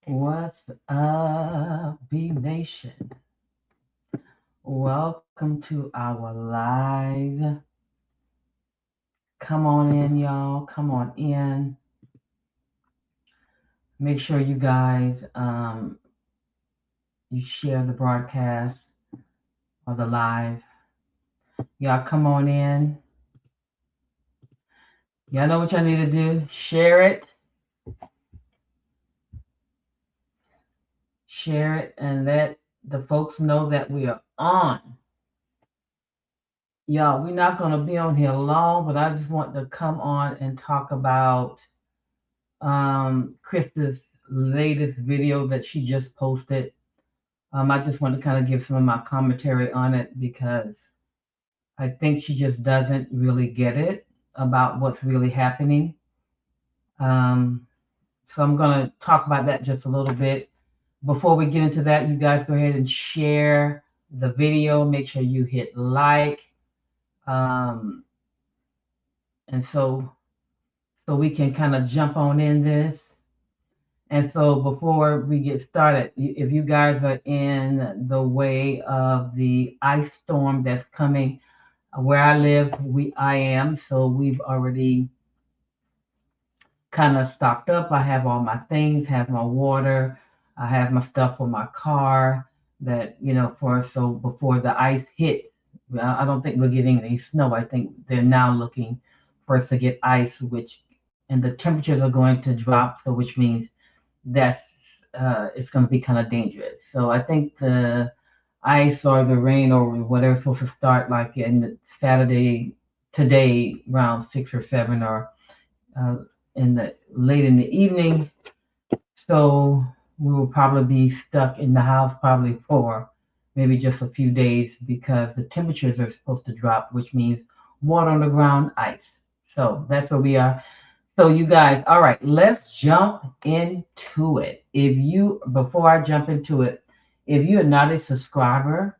What's up, B Nation? Welcome to our live. Come on in, y'all. Come on in. Make sure you guys you share the broadcast or the live. Y'all come on in. Y'all know what y'all need to do. Share it, and let the folks know that we are on. Y'all, we're not gonna be on here long, but I just want to come on and talk about Krista's latest video that she just posted. I just want to kind of give some of my commentary on it because I think she just doesn't really get it about what's really happening. Um, so I'm going to talk about that just a little bit. Before we get into that, you guys go ahead and share the video. Make sure you hit like. Um, and so we can kind of jump on in this. And so before we get started, if you guys are in the way of the ice storm that's coming where I live, I am. So we've already kind of stocked up. I have all my things, have my water, I have my stuff for my car that, so before the ice hits, I don't think we're getting any snow. I think they're now looking for us to get ice, and the temperatures are going to drop, so which means that's it's going to be kind of dangerous. So I think the ice or the rain or whatever is supposed to start like in Saturday today around 6 or 7 or uh, in the late in the evening. So we will probably be stuck in the house probably for maybe just a few days because the temperatures are supposed to drop, which means water on the ground, ice. So that's where we are. So you guys, all right, let's jump into it. Before I jump into it, if you are not a subscriber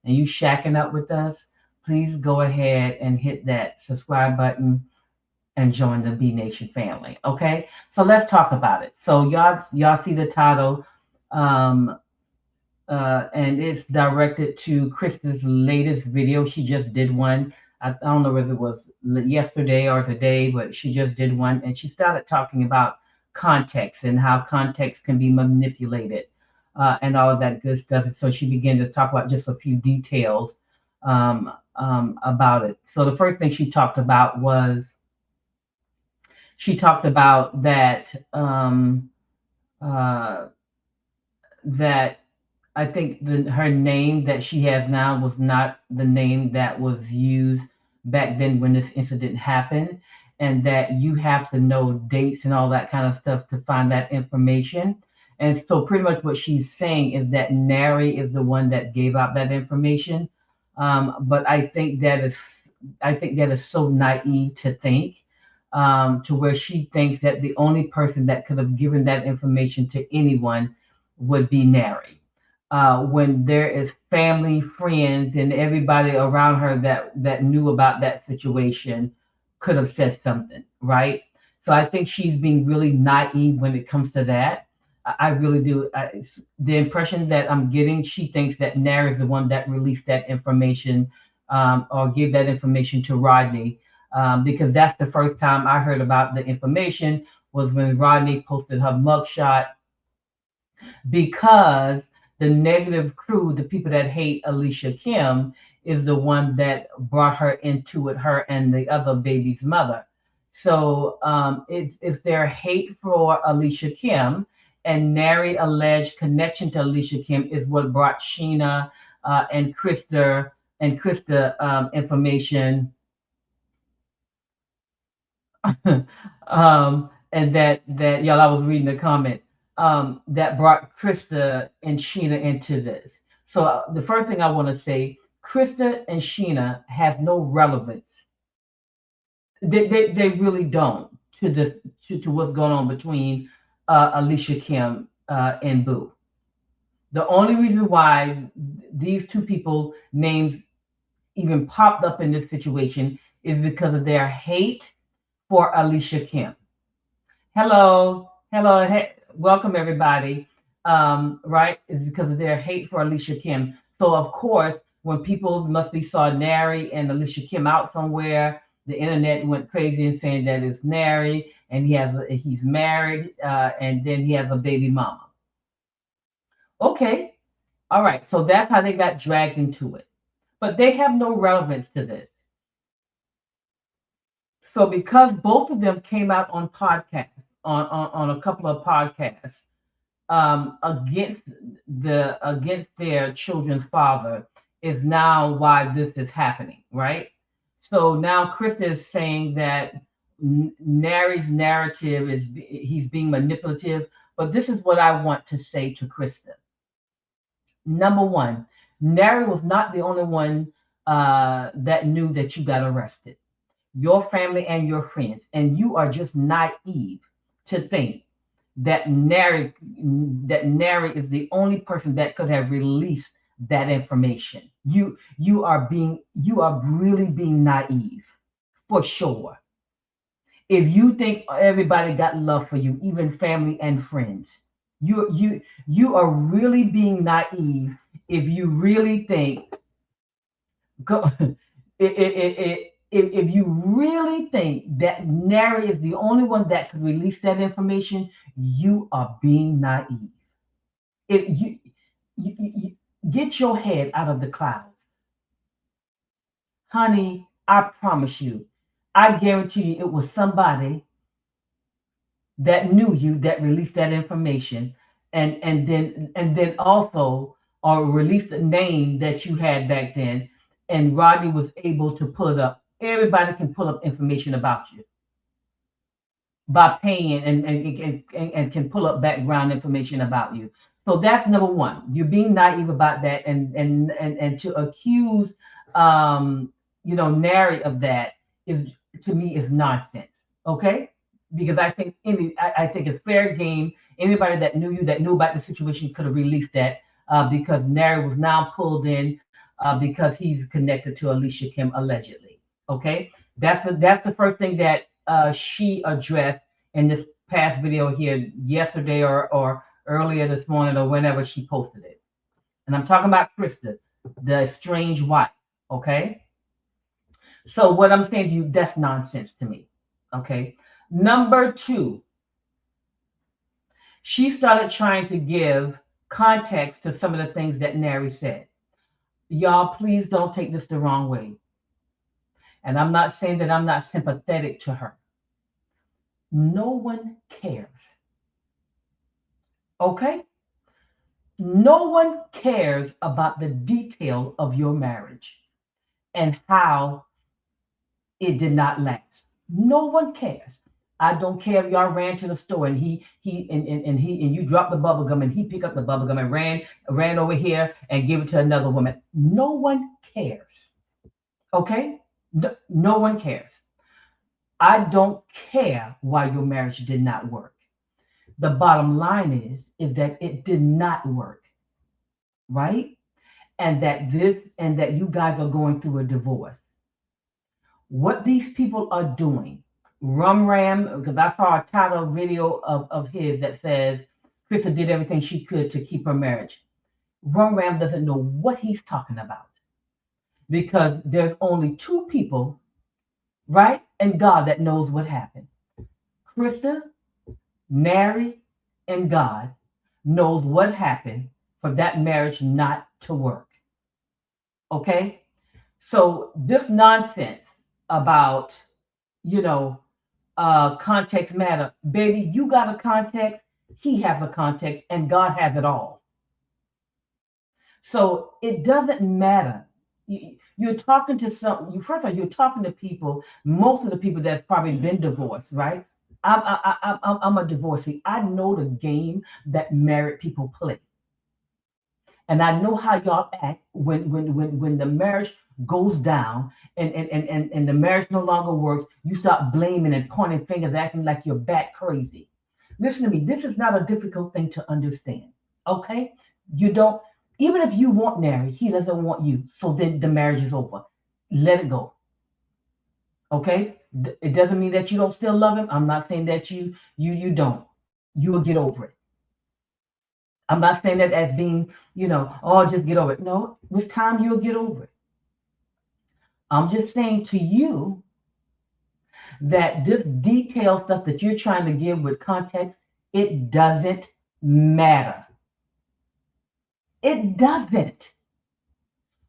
and you shacking up with us, please go ahead and hit that subscribe button and join the B Nation family. Okay, so let's talk about it. So y'all see the title, um, and it's directed to Krista's latest video. She just did one. I don't know whether it was yesterday or today, but she just did one, and she started talking about context and how context can be manipulated, and all of that good stuff. And so she began to talk about just a few details about it. So the first thing she talked about was that uh, that I think her name that she has now was not the name that was used back then when this incident happened, and that you have to know dates and all that kind of stuff to find that information. And so, pretty much what she's saying is that Nary is the one that gave out that information. But I think that is so naive to think, to where she thinks that the only person that could have given that information to anyone would be Nary, when there is family, friends, and everybody around her that knew about that situation could have said something, right? So I think she's being really naive when it comes to that. I really do. The impression that I'm getting, she thinks that Nara is the one that released that information, or gave that information to Rodney, because that's the first time I heard about the information was when Rodney posted her mugshot, because the negative crew, the people that hate Alicia Kim, is the one that brought her into it, her and the other baby's mother. So it's their hate for Alicia Kim and Nary alleged connection to Alicia Kim is what brought Sheena and Krista information. And that y'all, I was reading the comment, that brought Krista and Sheena into this. So the first thing I want to say, Krista and Sheena have no relevance. They really don't to to what's going on between Alicia Kim and Boo. The only reason why these two people names even popped up in this situation is because of their hate for Alicia Kim. Hello, hello. Hey, welcome everybody. Right, is because of their hate for Alicia Kim. So of course, when people must be saw Nary and Alicia Kim out somewhere, the internet went crazy and saying that it's Nary and he's married, and then he has a baby mama. Okay, all right. So that's how they got dragged into it. But they have no relevance to this. So because both of them came out on podcasts, on a couple of podcasts, against against their children's father, is now why this is happening, right? So now Krista is saying that Nary's narrative is he's being manipulative, but this is what I want to say to Krista. Number one, Nary was not the only one that knew that you got arrested. Your family and your friends, and you are just naive to think that Nary is the only person that could have released that information. You are really being naive for sure. If you think everybody got love for you, even family and friends, you are really being naive if you really think go if you really think that Nary is the only one that could release that information, you are being naive. If you get your head out of the clouds, honey. I promise you, I guarantee you, it was somebody that knew you that released that information, and then also or released the name that you had back then, and Rodney was able to pull it up. Everybody can pull up information about you by paying, and can pull up background information about you. So that's number one. You're being naive about that, and to accuse Nary of that is, to me, is nonsense. Okay, because I think it's fair game. Anybody that knew you, that knew about the situation, could have released that, because Nary was now pulled in, because he's connected to Alicia Kim allegedly. Okay, that's the first thing that she addressed in this past video here yesterday, or earlier this morning, or whenever she posted it. And I'm talking about Krista, the strange wife. Okay. So what I'm saying to you, that's nonsense to me. Okay. Number two, she started trying to give context to some of the things that Nary said. Y'all, please don't take this the wrong way. And I'm not saying that I'm not sympathetic to her. No one cares. Okay? No one cares about the detail of your marriage and how it did not last. No one cares. I don't care if y'all ran to the store and you dropped the bubble gum and he picked up the bubble gum and ran over here and gave it to another woman. No one cares. Okay? No one cares. I don't care why your marriage did not work. The bottom line is that it did not work, right? And that you guys are going through a divorce. What these people are doing, Rum Ram, because I saw a title video of his that says Krista did everything she could to keep her marriage. Rum Ram doesn't know what he's talking about, because there's only two people, right? And God, that knows what happened. Krista, Nary, and God knows what happened for that marriage not to work. Okay? So this nonsense about, you know, context matter. Baby, you got a context, he has a context, and God has it all. So it doesn't matter. You're talking to first of all, you're talking to people, most of the people that's probably been divorced, right? I'm a divorcee. I know the game that married people play. And I know how y'all act when the marriage goes down, and the marriage no longer works. You start blaming and pointing fingers, acting like you're bat crazy. Listen to me. This is not a difficult thing to understand. Okay? You don't, even if you want Nary, he doesn't want you. So then the marriage is over. Let it go. Okay? It doesn't mean that you don't still love him. I'm not saying that you don't. You will get over it. I'm not saying that as being, oh, just get over it. No, with time you'll get over it. I'm just saying to you that this detailed stuff that you're trying to give with context, it doesn't matter. It doesn't.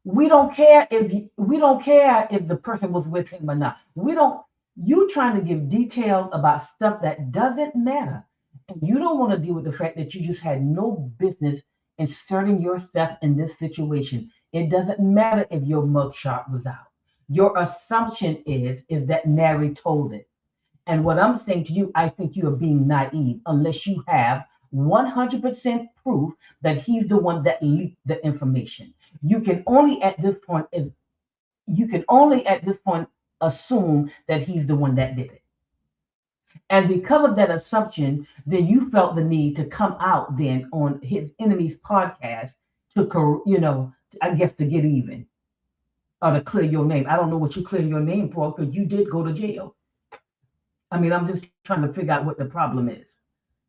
We don't care if the person was with him or not. You trying to give details about stuff that doesn't matter. And you don't want to deal with the fact that you just had no business inserting yourself in this situation. It doesn't matter if your mugshot was out. Your assumption is that Mary told it. And what I'm saying to you, I think you are being naive unless you have 100% proof that he's the one that leaked the information. You can only at this point assume that he's the one that did it. And because of that assumption, then you felt the need to come out then on his enemy's podcast to, I guess, to get even or to clear your name. I don't know what you clear your name for because you did go to jail. I mean, I'm just trying to figure out what the problem is.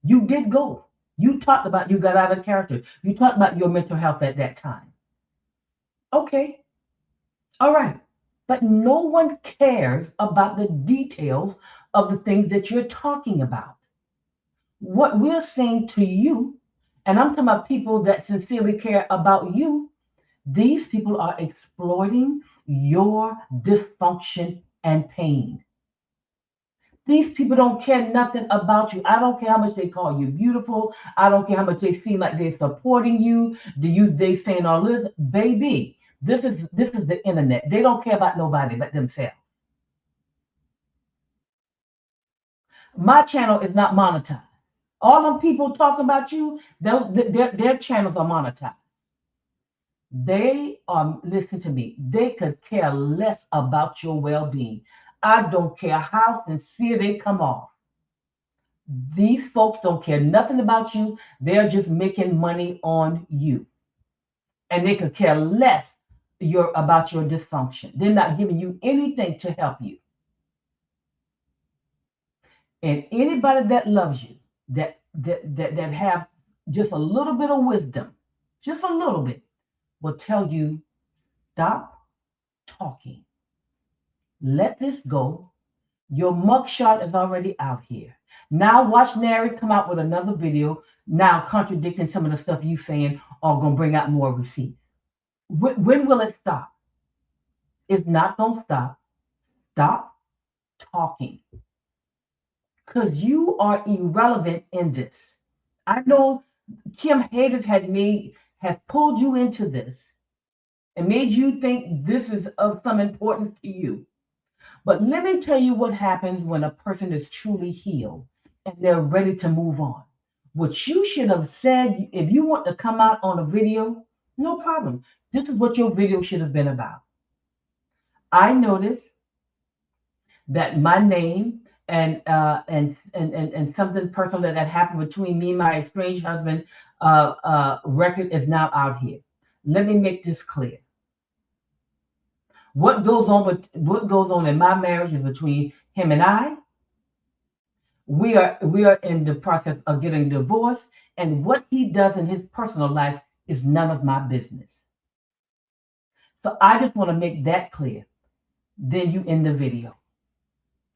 You did go. You talked about you got out of character. You talked about your mental health at that time. Okay. All right. But no one cares about the details of the things that you're talking about. What we're saying to you, and I'm talking about people that sincerely care about you, these people are exploiting your dysfunction and pain. These people don't care nothing about you. I don't care how much they call you beautiful. I don't care how much they seem like they're supporting you. They saying all this, baby. This is the internet. They don't care about nobody but themselves. My channel is not monetized. All them people talking about you, their channels are monetized. They listen to me. They could care less about your well-being. I don't care how sincere they come off. These folks don't care nothing about you. They're just making money on you. And they could care less about your dysfunction. They're not giving you anything to help you. And anybody that loves you, that have just a little bit of wisdom, just a little bit, will tell you, stop talking. Let this go. Your mugshot is already out here. Now watch Nary come out with another video, now contradicting some of the stuff you saying or going to bring out more receipts. When will it stop? It's not going to stop. Stop talking. Because you are irrelevant in this. I know Kim Haters has pulled you into this and made you think this is of some importance to you. But let me tell you what happens when a person is truly healed and they're ready to move on. What you should have said, if you want to come out on a video, no problem. This is what your video should have been about. I noticed that my name and something personal that happened between me and my estranged husband record is now out here. Let me make this clear. What goes on in my marriage is between him and I. We are in the process of getting divorced, and what he does in his personal life is none of my business. So I just want to make that clear. Then you end the video.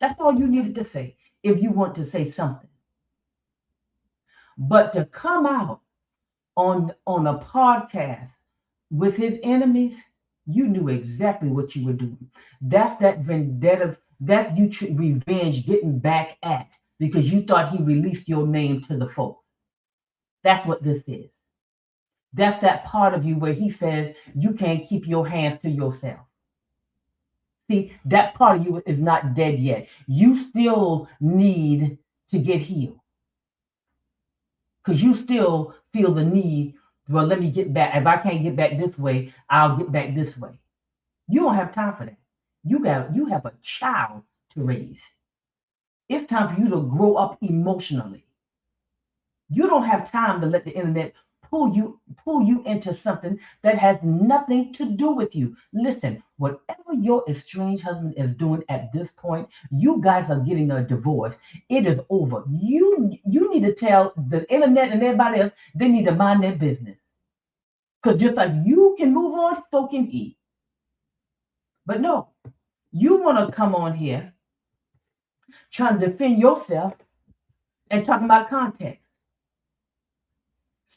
That's all you needed to say if you want to say something. But to come out on a podcast with his enemies, you knew exactly what you were doing. That's that vendetta. That's you revenge getting back at because you thought he released your name to the folks. That's what this is. That's that part of you where he says you can't keep your hands to yourself. See, that part of you is not dead yet. You still need to get healed. Because you still feel the need, well, let me get back. If I can't get back this way, I'll get back this way. You don't have time for that. You have a child to raise. It's time for you to grow up emotionally. You don't have time to let the internet pull you into something that has nothing to do with you. Listen, whatever your estranged husband is doing at this point, you guys are getting a divorce. It is over. You need to tell the internet and everybody else they need to mind their business. Because just like you can move on, so can he. But no, you want to come on here trying to defend yourself and talking about context.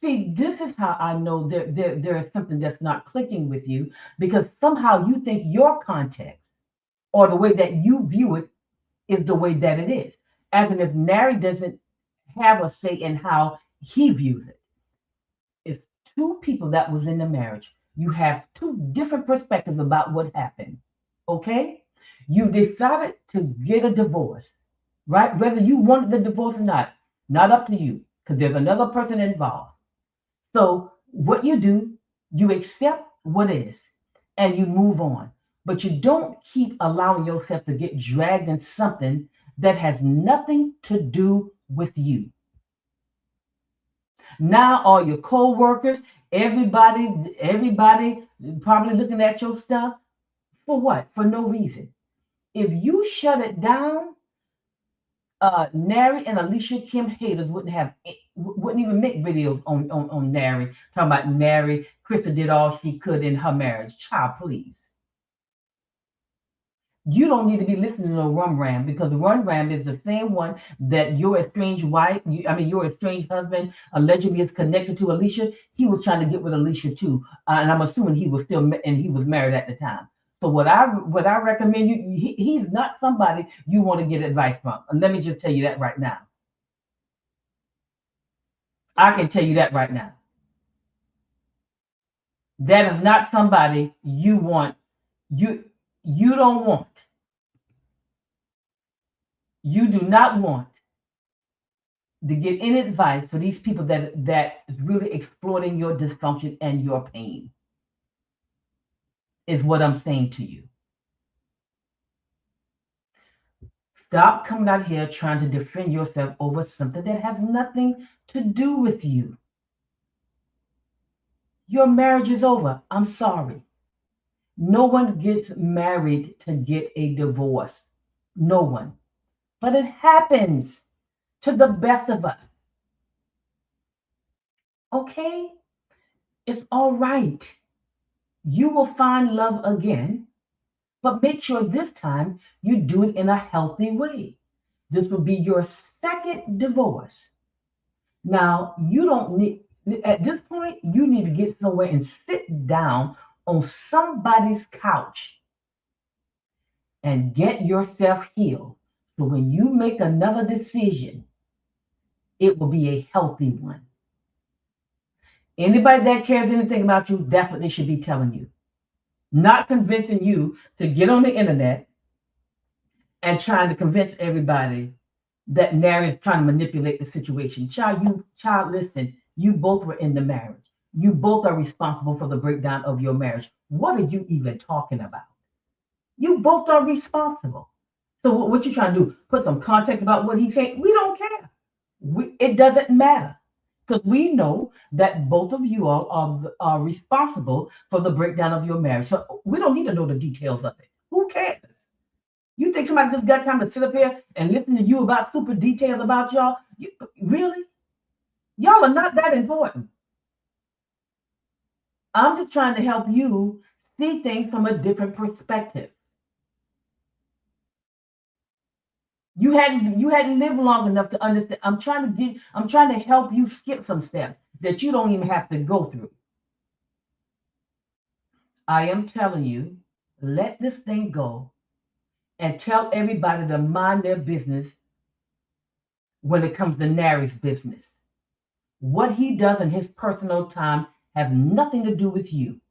See, this is how I know there is something that's not clicking with you, because somehow you think your context or the way that you view it is the way that it is. As in, if Nary doesn't have a say in how he views it. It's two people that was in the marriage. You have two different perspectives about what happened. Okay? You decided to get a divorce, right? Whether you wanted the divorce or not up to you, because there's another person involved. So what you do, you accept what is and you move on. But you don't keep allowing yourself to get dragged in something that has nothing to do with you. Now all your co-workers, everybody probably looking at your stuff. For what? For no reason. If you shut it down, Nary and Alicia Kim haters wouldn't even make videos on Nary, talking about Nary. Krista did all she could in her marriage. Child, please. You don't need to be listening to Run Ram, because Run Ram is the same one that your estranged your estranged husband allegedly is connected to Alicia. He was trying to get with Alicia too, and I'm assuming he was married at the time. So what I recommend you, he's not somebody you want to get advice from. And let me just tell you that right now. I can tell you that right now. That is not somebody you want. You don't want. You do not want to get any advice for these people that is really exploiting your dysfunction and your pain, is what I'm saying to you. Stop coming out here trying to defend yourself over something that has nothing to do with you. Your marriage is over. I'm sorry. No one gets married to get a divorce. No one. But it happens to the best of us. Okay? It's all right. You will find love again, but make sure this time you do it in a healthy way. This will be your second divorce. Now, you don't need, at this point, you need to get somewhere and sit down on somebody's couch and get yourself healed. So when you make another decision, it will be a healthy one. Anybody that cares anything about you, that's what they should be telling you. Not convincing you to get on the internet and trying to convince everybody that Nary is trying to manipulate the situation. Child, listen, you both were in the marriage. You both are responsible for the breakdown of your marriage. What are you even talking about? You both are responsible. So what you trying to do? Put some context about what he's saying? We don't care. It doesn't matter. Because we know that both of you all are responsible for the breakdown of your marriage. So we don't need to know the details of it. Who cares? You think somebody just got time to sit up here and listen to you about super details about y'all? Really? Y'all are not that important. I'm just trying to help you see things from a different perspective. You hadn't lived long enough to understand. I'm trying to help you skip some steps that you don't even have to go through. I am telling you, let this thing go and tell everybody to mind their business when it comes to Nary's business. What he does in his personal time has nothing to do with you.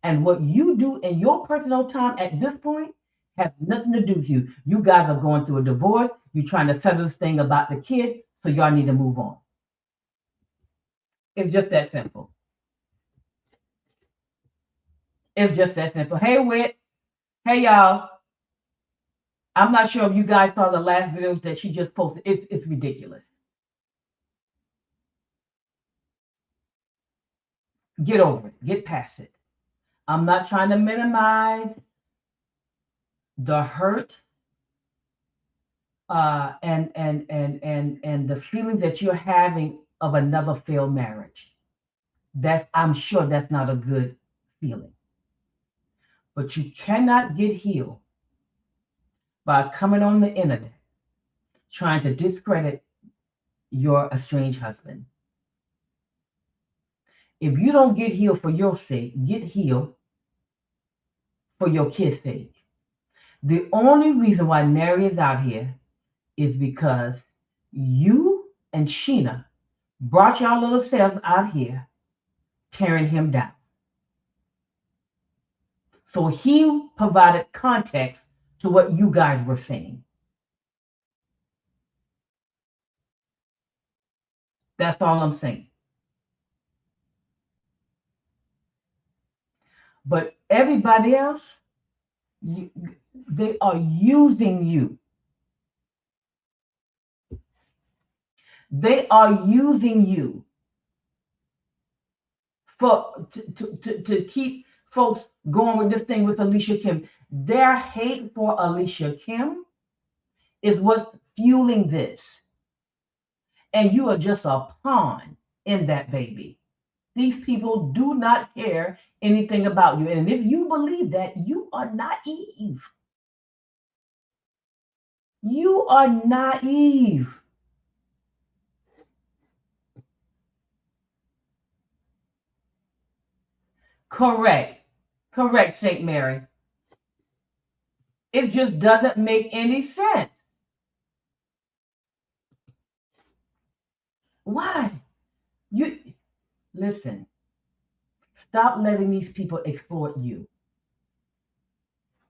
And what you do in your personal time at this point has nothing to do with you. You guys are going through a divorce. You're trying to settle this thing about the kid, so y'all need to move on. It's just that simple. It's just that simple. Hey, Whit. Hey, y'all. I'm not sure if you guys saw the last videos that she just posted. It's ridiculous. Get over it. Get past it. I'm not trying to minimize the hurt and the feeling that you're having of another failed marriage. That's I'm sure that's not a good feeling. But you cannot get healed by coming on the internet trying to discredit your estranged husband. If you don't get healed for your sake, get healed for your kids' sake. The only reason why Nary is out here is because you and Sheena brought y'all little selves out here tearing him down. So he provided context to what you guys were saying. That's all I'm saying. But everybody else, they are using you. They are using you to keep folks going with this thing with Alicia Kim. Their hate for Alicia Kim is what's fueling this. And you are just a pawn in that baby. These people do not care anything about you. And if you believe that, you are naive. You are naive. Correct. Correct, St. Mary. It just doesn't make any sense. Why? You listen. Stop letting these people exploit you.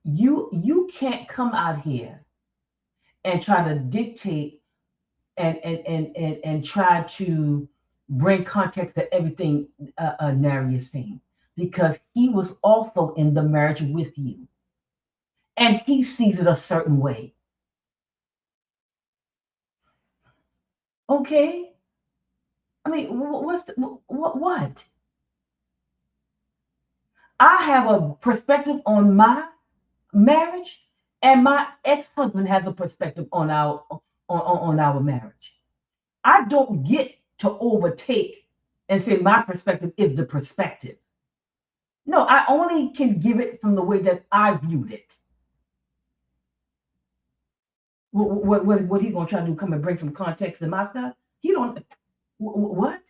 You can't come out here and try to dictate and try to bring context to everything Nary is saying because he was also in the marriage with you and he sees it a certain way. Okay, I mean, what? I have a perspective on my marriage, and my ex-husband has a perspective on our marriage. I don't get to overtake and say my perspective is the perspective. No, I only can give it from the way that I viewed it. What he gonna try to do? Come and bring some context to my stuff? He don't. What?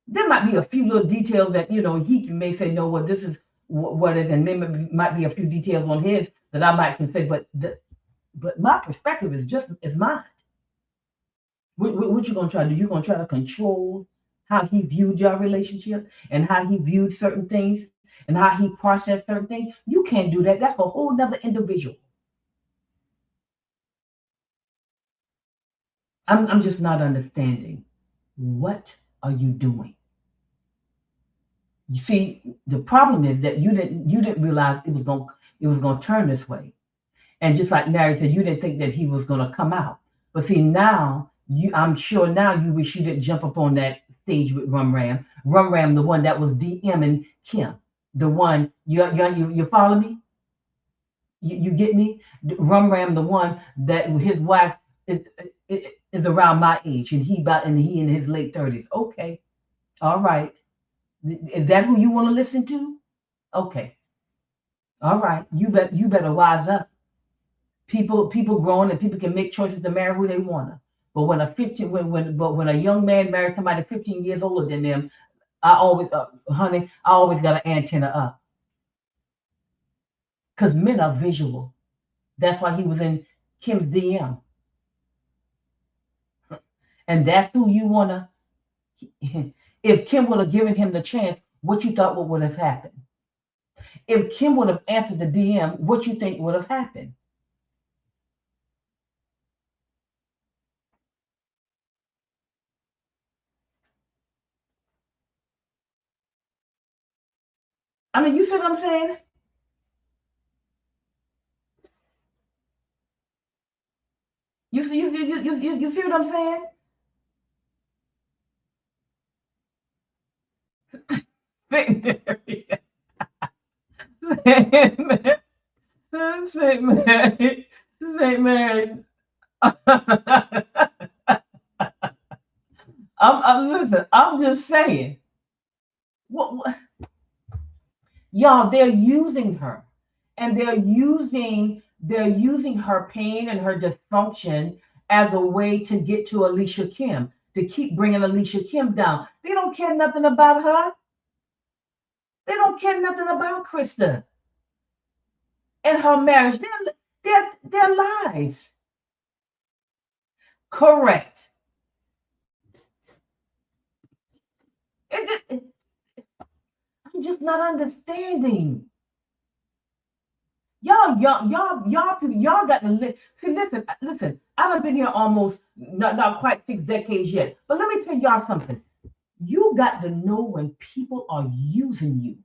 There might be a few little details that he may say no. Well, this is what is, and there might be a few details on his that I might consider. But my perspective is mine. What you gonna try to do? You gonna try to control how he viewed your relationship and how he viewed certain things and how he processed certain things? You can't do that. That's a whole nother individual. I'm just not understanding. What are you doing? You see, the problem is that you didn't realize it was gonna turn this way. And just like Larry said, you didn't think that he was gonna come out. But see now, I'm sure now you wish you didn't jump up on that stage with Rum Ram. Rum Ram, the one that was DMing Kim. The one you follow me? You get me? Rum Ram, the one that his wife is around my age, and he in his late 30s. Okay, all right. Is that who you want to listen to? Okay, all right. You better wise up. People growing and people can make choices to marry who they wanna. But when a young man marries somebody 15 years older than them, honey, I always got an antenna up because men are visual. That's why he was in Kim's DM, and that's who you wanna. If Kim would have given him the chance, what you thought what would have happened? If Kim would have answered the DM, what you think would have happened? I mean, you see what I'm saying? You see what I'm saying? St. Mary. St. Mary. St. Mary. St. Mary. Listen, I'm just saying. What, y'all, they're using her. And they're using her pain and her dysfunction as a way to get to Alicia Kim, to keep bringing Alicia Kim down. They don't care nothing about her. They don't care nothing about Krista and her marriage. They're lies. Correct. It, I'm just not understanding. Y'all got to see. Listen. I've been here almost not quite 6 decades yet. But let me tell y'all something. You got to know when people are using you,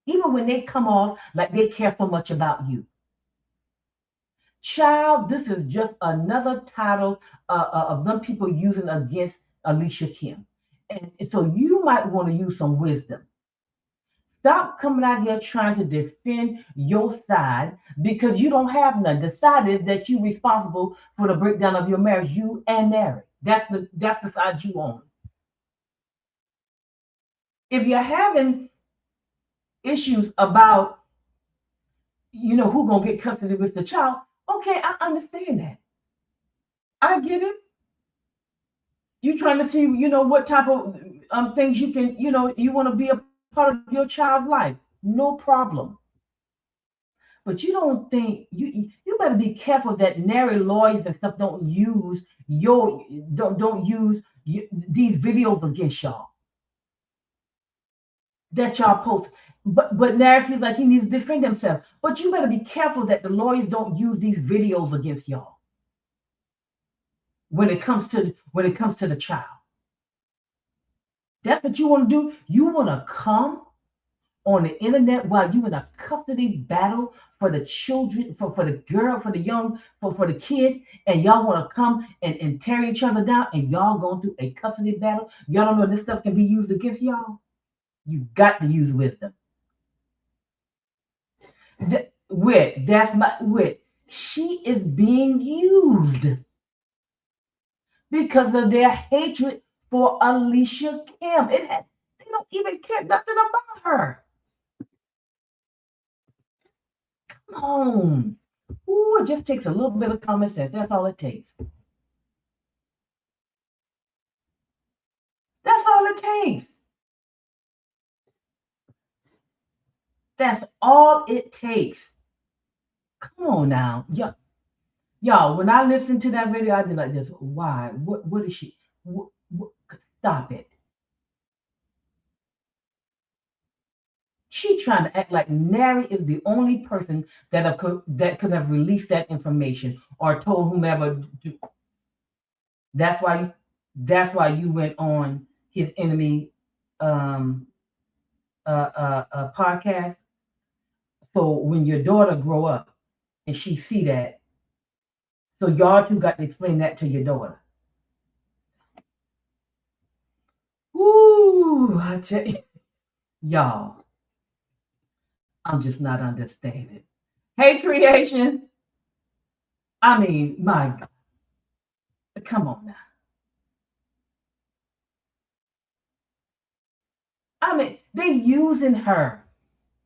even when they come off like they care so much about you. Child, this is just another title of them people using against Alicia Kim. And so you might want to use some wisdom. Stop coming out here trying to defend your side because you don't have none. The side is that you're responsible for the breakdown of your marriage, you and Mary. That's the side you own. If you're having issues about, who gonna get custody with the child, okay, I understand that. I get it. You trying to see, what type of things you can, you want to be a part of your child's life. No problem. But you don't think you better be careful that nary lawyers and stuff don't use these videos against y'all that y'all post. But Nary feels like he needs to defend himself. But you better be careful that the lawyers don't use these videos against y'all when it comes to the child. That's what you want to do. You want to come on the internet while you in a custody battle for the children, for the girl, for the young, for the kid, and y'all want to come and tear each other down, and y'all going through a custody battle. Y'all don't know this stuff can be used against y'all. You got to use wisdom. She is being used because of their hatred for Alicia Kim. They don't even care nothing about her. Come on. Ooh, it just takes a little bit of common sense. That's all it takes. That's all it takes. That's all it takes. Come on now. Y'all, when I listened to that video, I did like this. Why? What is she? Stop it. She trying to act like Nary is the only person that could have released that information or told whomever. That's why you went on his enemy podcast. So when your daughter grow up and she see that, so y'all two got to explain that to your daughter. Ooh, I tell you, y'all, I'm just not understanding. Hey, creation. I mean, my God. Come on now. I mean, they using her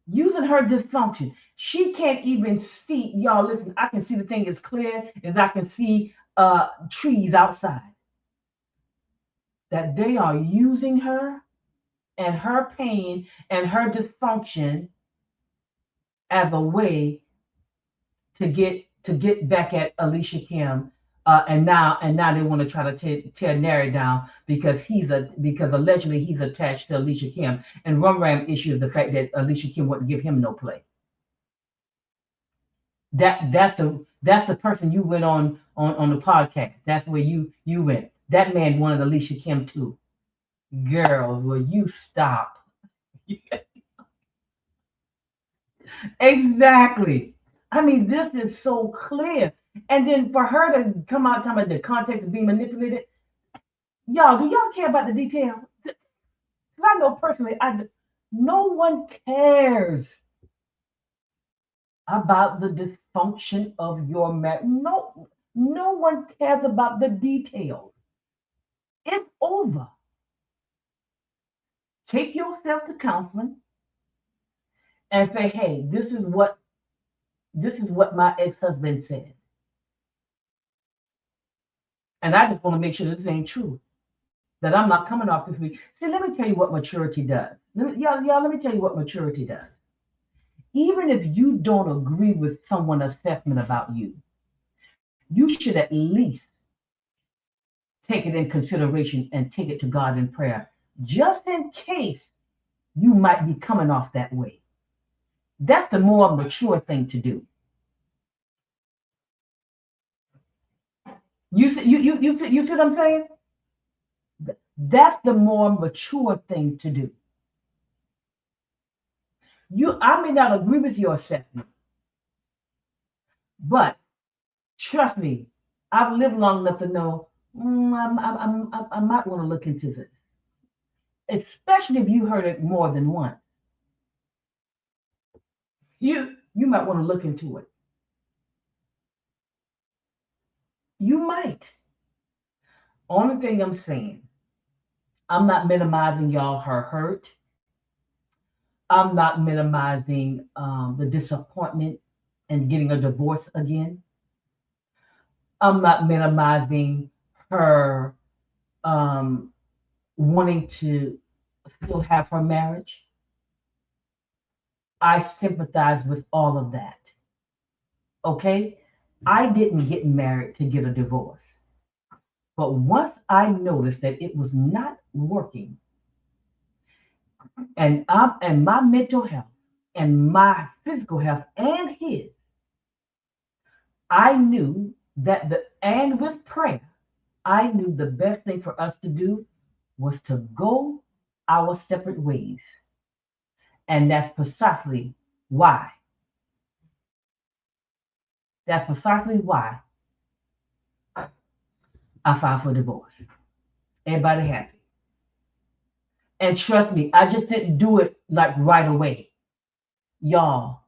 dysfunction. She can't even see. Y'all, listen, I can see the thing as clear as I can see trees outside. That they are using her and her pain and her dysfunction as a way to get back at Alicia Kim, and now they want to try to tear Nary down because allegedly he's attached to Alicia Kim, and Rum Ram issues the fact that Alicia Kim wouldn't give him no play. That's the person you went on the podcast. That's where you went. That man wanted Alicia Kim too. Girl, will you stop? Exactly. I mean, this is so clear. And then for her to come out talking about the context of being manipulated, y'all, do y'all care about the details? I know personally, No one cares about the dysfunction of your marriage. No, no one cares about the details. It's over. Take yourself to counseling and say, hey, this is what my ex-husband said. And I just want to make sure this ain't true. That I'm not coming off this week. See, let me tell you what maturity does. Let me tell you what maturity does. Even if you don't agree with someone's assessment about you, you should at least take it in consideration and take it to God in prayer, just in case you might be coming off that way. That's the more mature thing to do. You see what I'm saying? That's the more mature thing to do. I may not agree with your assessment, but trust me, I've lived long enough to know I might want to look into this, especially if you heard it more than once. You might want to look into it. You might. Only thing I'm saying, I'm not minimizing y'all her hurt. I'm not minimizing the disappointment and getting a divorce again. I'm not minimizing her um, wanting to still have her marriage. I sympathize with all of that. Okay? I didn't get married to get a divorce. But once I noticed that it was not working, and my mental health and my physical health and his, I knew and with prayer, I knew the best thing for us to do was to go our separate ways. And why. That's precisely why I filed for divorce. Everybody happy. And trust me, I just didn't do it like right away. Y'all,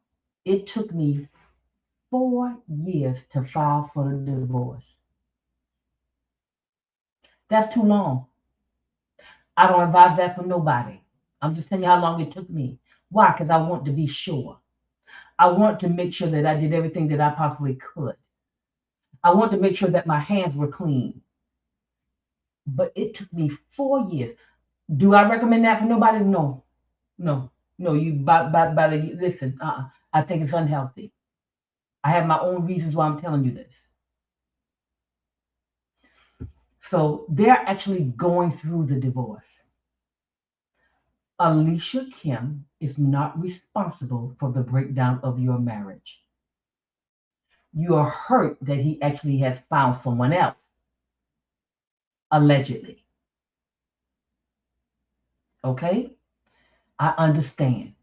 it took me 4 years to file for the divorce. That's too long. I don't advise that for nobody. I'm just telling you how long it took me. Why? Because I want to be sure. I want to make sure that I did everything that I possibly could. I want to make sure that my hands were clean. But it took me 4 years. Do I recommend that for nobody? No. No. No, listen, I think it's unhealthy. I have my own reasons why I'm telling you this. So they're actually going through the divorce. Alicia Kim is not responsible for the breakdown of your marriage. You are hurt that he actually has found someone else, allegedly. Okay? I understand.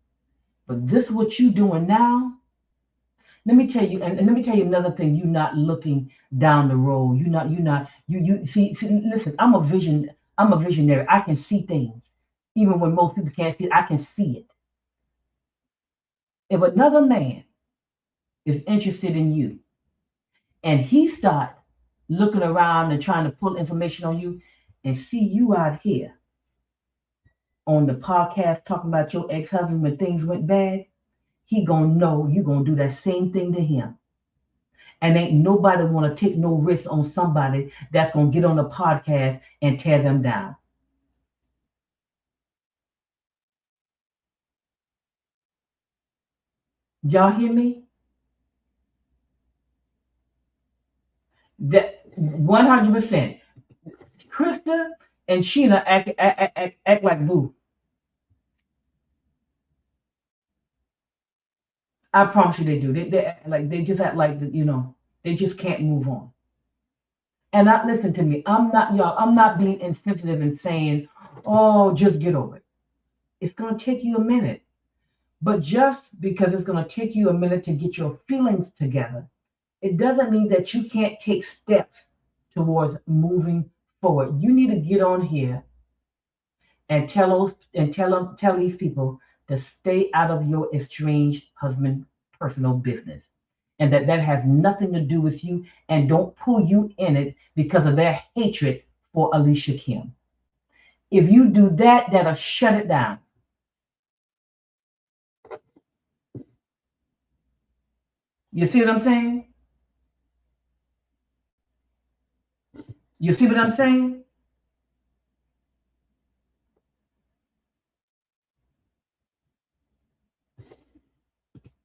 But this what you doing now, let me tell you, and let me tell you another thing, you're not looking down the road. You see, listen, I'm a visionary. I can see things. Even when most people can't see it, I can see it. If another man is interested in you and he start looking around and trying to pull information on you and see you out here on the podcast talking about your ex-husband when things went bad, he gonna know you gonna do that same thing to him. And ain't nobody want to take no risk on somebody that's gonna get on the podcast and tear them down. Y'all hear me? That 100%. Krista and Sheena act like boo. I promise you they do. They just act like they just can't move on. And listen to me. I'm not being insensitive and saying, oh, just get over it. It's gonna take you a minute. But just because it's gonna take you a minute to get your feelings together, it doesn't mean that you can't take steps towards moving forward. You need to get on here and tell these people to stay out of your estranged husband's personal business, and that has nothing to do with you, and don't pull you in it because of their hatred for Alicia Kim. If you do that, that'll shut it down. You see what I'm saying? You see what I'm saying?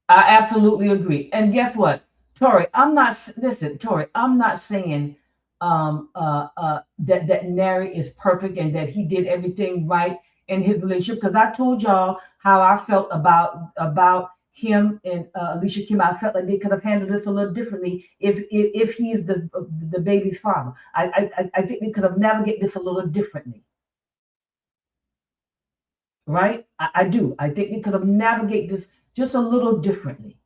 I absolutely agree. And guess what, Tori? I'm not listen, Tori. I'm not saying that Nary is perfect and that he did everything right in his relationship. Because I told y'all how I felt about him and Alicia Kim. I felt like they could have handled this a little differently if he is the baby's father. I think they could have navigated this a little differently. Right? I do. I think they could have navigated this just a little differently.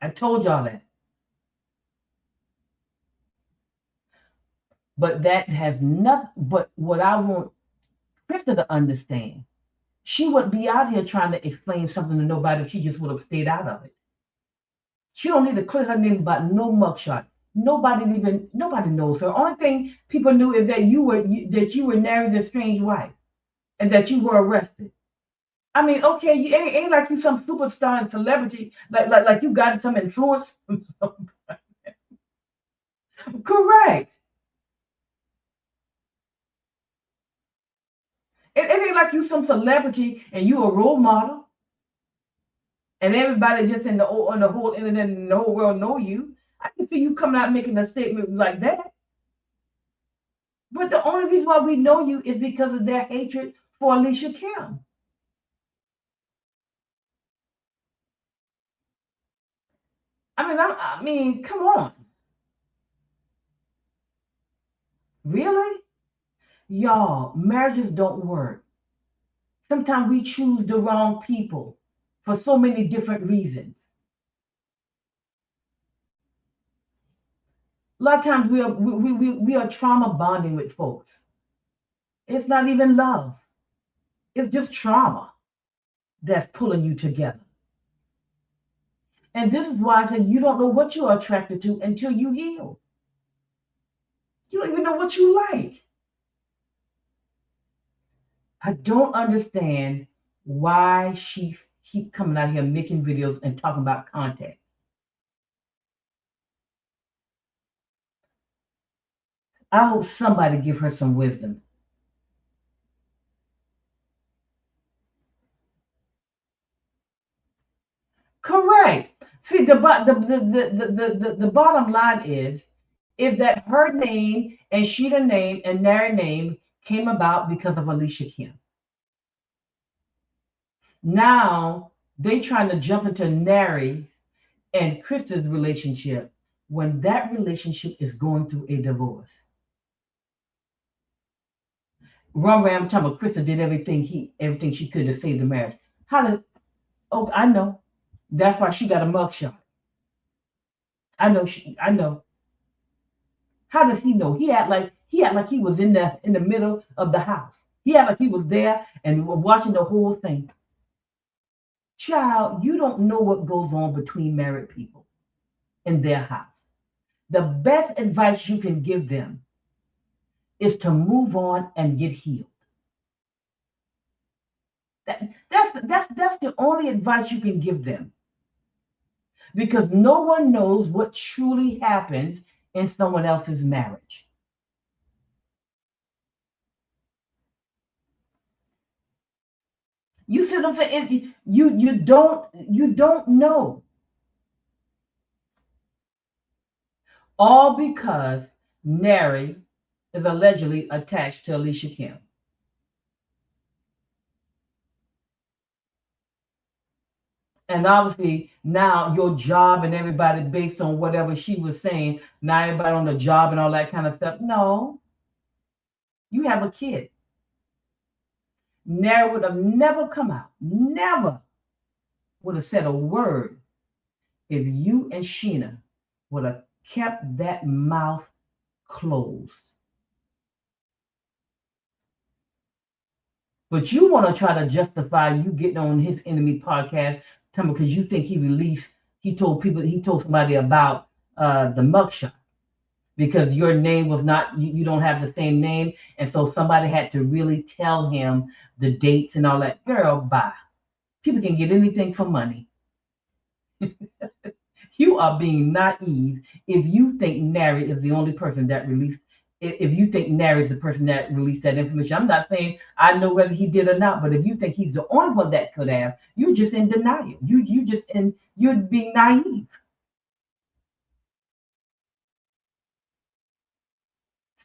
I told y'all that. But that has nothing. But what I want Krista to understand, she wouldn't be out here trying to explain something to nobody if she just would have stayed out of it. She don't need to clear her name about no mugshot. Nobody knows her. Only thing people knew is that you were married to a strange wife and that you were arrested. I mean, okay, you ain't like you some superstar and celebrity, like you got some influence. Correct. It ain't like you some celebrity and you a role model and everybody just on the whole internet and the whole world know you. I can see you coming out making a statement like that. But the only reason why we know you is because of their hatred for Alicia Kim. I mean, come on. Really? Y'all, marriages don't work. Sometimes we choose the wrong people for so many different reasons. A lot of times we are trauma bonding with folks. It's not even love. It's just trauma that's pulling you together. And this is why I said you don't know what you're attracted to until you heal. You don't even know what you like. I don't understand why she keep coming out here making videos and talking about contact. I hope somebody give her some wisdom. Correct. See, the bottom line is that her name and Sheeta name and Nary name came about because of Alicia Kim. Now they trying to jump into Nary and Krista's relationship when that relationship is going through a divorce. Rum Ram talking about Krista did everything she could to save the marriage. How did Oh, I know. That's why she got a mugshot. I know. How does he know? He act like he was in the middle of the house. He act like he was there and watching the whole thing. Child, you don't know what goes on between married people in their house. The best advice you can give them is to move on and get healed. That's the only advice you can give them. Because no one knows what truly happens in someone else's marriage. You see what I'm saying? You don't know. All because Nary is allegedly attached to Alicia Kim. And obviously now your job and everybody based on whatever she was saying, now everybody on the job and all that kind of stuff. No, you have a kid. Nary would have never come out, never would have said a word if you and Sheena would have kept that mouth closed. But you want to try to justify you getting on his enemy podcast, because you think he told somebody about the mugshot because your name was not, you don't have the same name. And so somebody had to really tell him the dates and all that. Girl, bye. People can get anything for money. You are being naive if you think Nary is the only person that released. If you think Nary is the person that released that information, I'm not saying I know whether he did or not, but if you think he's the only one that could have, you're just in denial. You're being naive.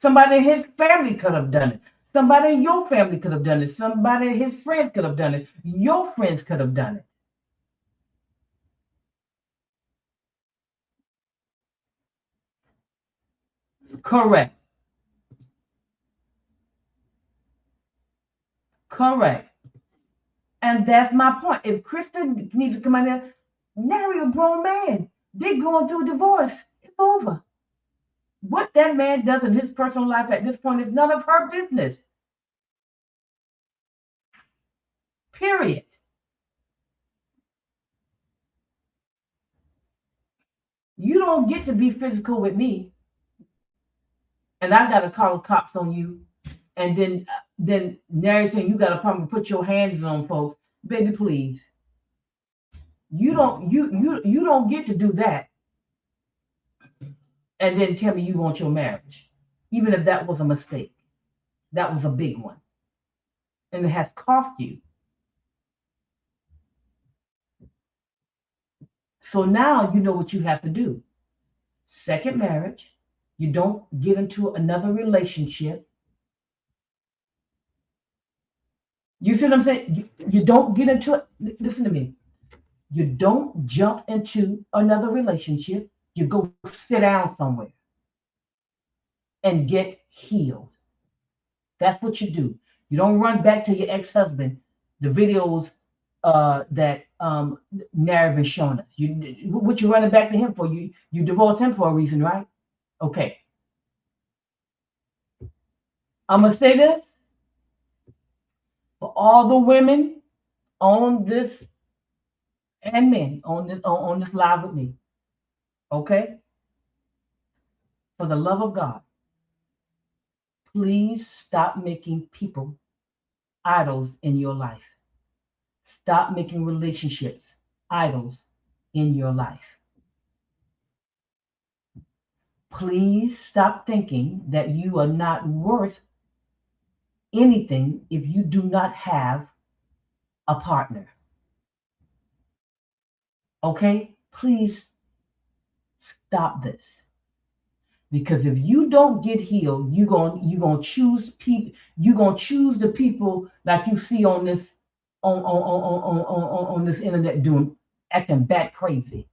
Somebody in his family could have done it. Somebody in your family could have done it. Somebody in his friends could have done it. Your friends could have done it. Correct. Correct. And that's my point. If Krista needs to come out there, marry a grown man. They're going through a divorce. It's over. What that man does in his personal life at this point is none of her business. Period. You don't get to be physical with me, and I gotta call the cops on you, and then Nary saying you got a problem, put your hands on folks. Baby, please. You don't get to do that and then tell me you want your marriage. Even if that was a mistake. That was a big one. And it has cost you. So now you know what you have to do. Second marriage, you don't get into another relationship. You see what I'm saying? You don't get into it. Listen to me. You don't jump into another relationship. You go sit down somewhere and get healed. That's what you do. You don't run back to your ex-husband. The videos that Nary been showing us. What you running back to him for? You divorced him for a reason, right? Okay. I'm gonna say this for all the women on this and men on this live with me. Okay? For the love of God, please stop making people idols in your life. Stop making relationships idols in your life. Please stop thinking that you are not worth anything if you do not have a partner. Okay? Please stop this. Because if you don't get healed, you're gonna choose people, you're gonna choose the people like you see on this on this internet doing acting bat crazy.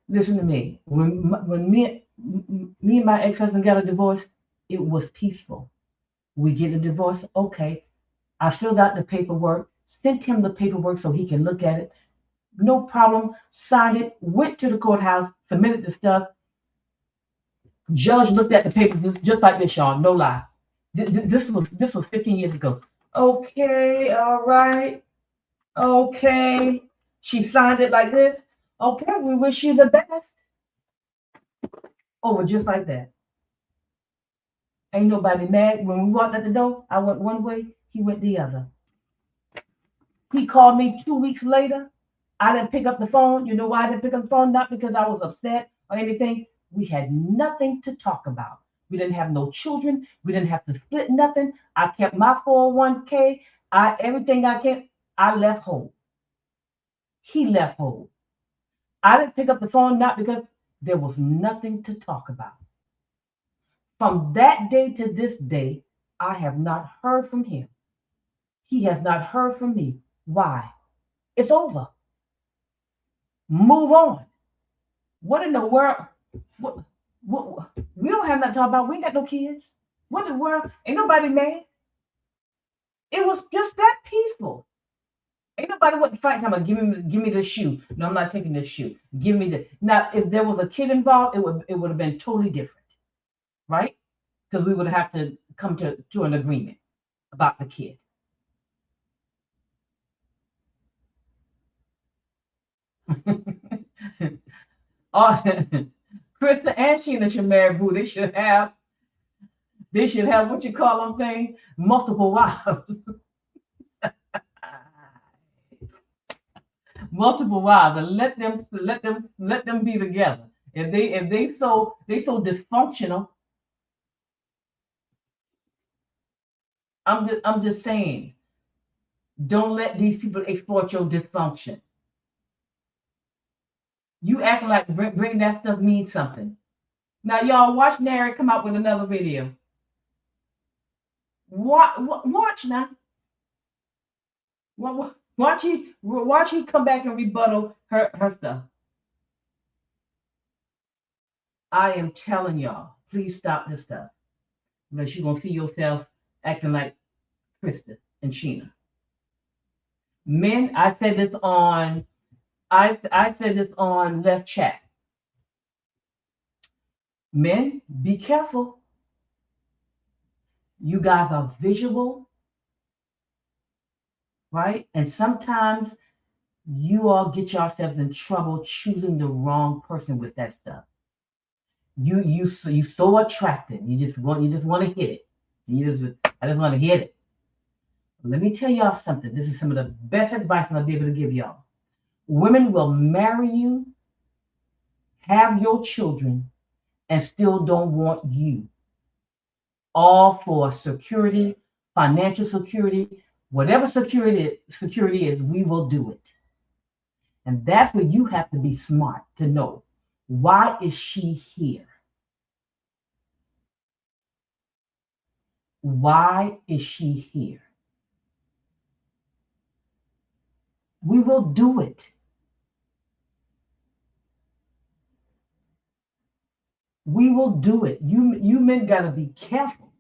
Listen to me. When me and my ex-husband got a divorce, it was peaceful. We get a divorce, okay. I filled out the paperwork, sent him the paperwork so he can look at it. No problem. Signed it, went to the courthouse, submitted the stuff. Judge looked at the papers just like this, Sean. No lie. This was 15 years ago. Okay, all right. Okay. She signed it like this. Okay, we wish you the best. Over just like that. Ain't nobody mad. When we walked out the door, I went one way, he went the other. He called me 2 weeks later. I didn't pick up the phone. You know why I didn't pick up the phone? Not because I was upset or anything. We had nothing to talk about. We didn't have no children. We didn't have to split nothing. I kept my 401k. Everything I kept, I left whole. He left whole. I didn't pick up the phone not because there was nothing to talk about. From that day to this day, I have not heard from him. He has not heard from me. Why? It's over. Move on. What in the world? What, we don't have nothing to talk about. We ain't got no kids. What in the world? Ain't nobody mad. It was just that peaceful. Ain't nobody want to fight time about give me the shoe. No, I'm not taking this shoe. Give me the now. If there was a kid involved, it would have been totally different, right? Because we would have to come to an agreement. about the kid. Oh, Krista and Sheena should marry boo. They should have what you call them thing, multiple wives. Multiple wives, and let them be together. If they so dysfunctional, I'm just saying, don't let these people exploit your dysfunction. You acting like bring that stuff means something. Now, y'all, watch Nary come out with another video. Watch now. Watch he come back and rebuttal her stuff. I am telling y'all, please stop this stuff. Unless you're gonna see yourself acting like Krista and Sheena. Men, I said this on Left Chat. Men, be careful. You guys are visual, right? And sometimes you all get yourselves in trouble choosing the wrong person with that stuff. You so attractive. You just want to hit it. I just want to hit it. Let me tell y'all something. This is some of the best advice I'll be able to give y'all. Women will marry you, have your children, and still don't want you. All for security, financial security, whatever security is, we will do it. And that's where you have to be smart to know, why is she here? Why is she here? We will do it. We will do it. You men got to be careful.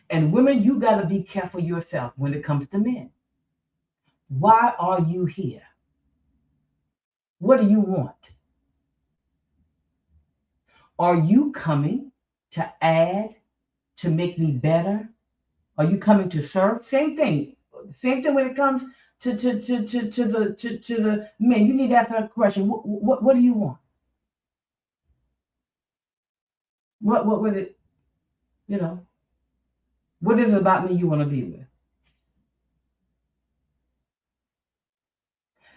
And women, you got to be careful yourself when it comes to men. Why are you here? What do you want? Are you coming to add, to make me better? Are you coming to serve? Same thing. Same thing when it comes to the men. You need to ask that question. What do you want? What was it? What is it about me you want to be with?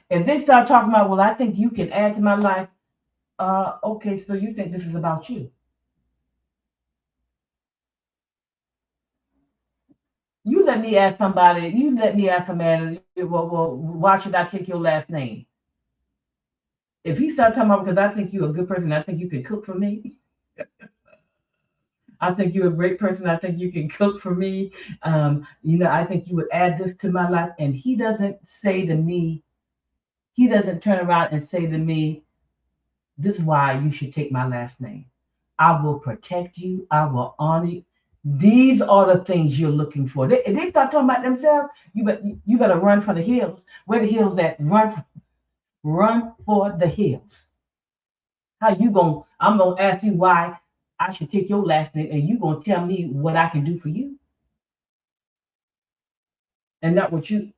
If they start talking about, well, I think you can add to my life. Okay, so you think this is about you? You let me ask somebody. You let me ask a man. Well, why should I take your last name? If he start talking about, because I think you're a good person, I think you can cook for me. I think you're a great person. I think you can cook for me. I think you would add this to my life. And he doesn't say to me, he doesn't turn around and say to me, this is why you should take my last name. I will protect you. I will honor you. These are the things you're looking for. They start talking about themselves. You better run for the hills. Where the hills at? Run for the hills. How you going? I'm gonna ask you why I should take your last name, and you gonna tell me what I can do for you, and not what you.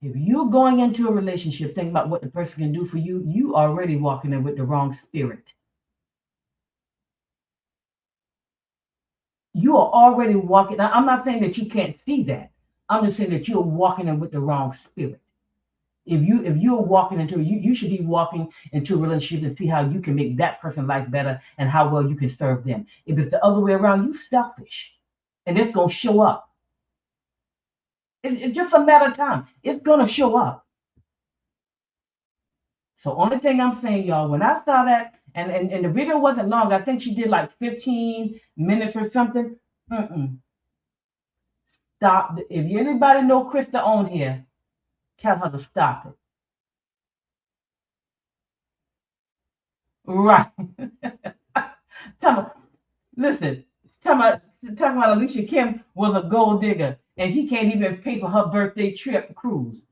If you're going into a relationship thinking about what the person can do for you, you already walking in with the wrong spirit. You are already walking. Now, I'm not saying that you can't see that. I'm just saying that you're walking in with the wrong spirit. If you're walking into you should be walking into a relationship and see how you can make that person's life better and how well you can serve them. If it's the other way around, you selfish, and it's gonna show up. It's just a matter of time. It's gonna show up. So only thing I'm saying, y'all, when I saw that, and the video wasn't long. I think she did like 15 minutes or something. Stop. If anybody know Krista on here, tell her to stop it. Right. Listen, talking about Alicia Kim was a gold digger, and he can't even pay for her birthday trip cruise.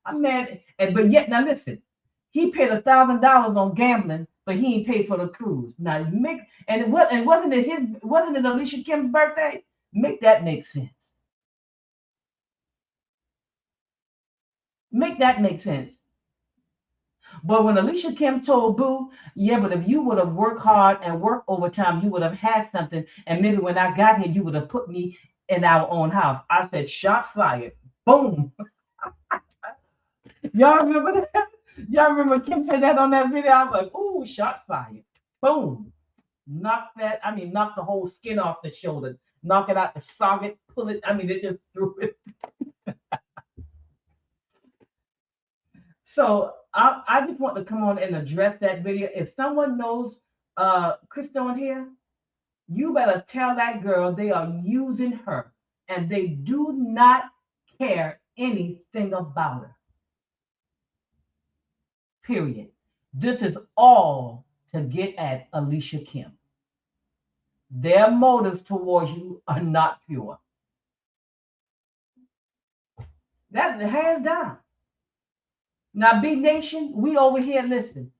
I'm mad. But yet, now listen, he paid $1,000 on gambling but he ain't paid for the cruise. Now make and wasn't it Alicia Kim's birthday? Make that make sense. Make that make sense. But when Alicia Kim told Boo, yeah, but if you would have worked hard and worked overtime, you would have had something. And maybe when I got here, you would have put me in our own house. I said, shot fired. Boom. Y'all remember that? Y'all remember Kim said that on that video? I was like, ooh, shot fired. Boom. Knock the whole skin off the shoulder. Knock it out the socket, pull it. It just threw it. So I just want to come on and address that video. If someone knows Krista on here, you better tell that girl they are using her and they do not care anything about her. Period. This is all to get at Alicia Kim. Their motives towards you are not pure. That's hands down. Now, B Nation, we over here listen.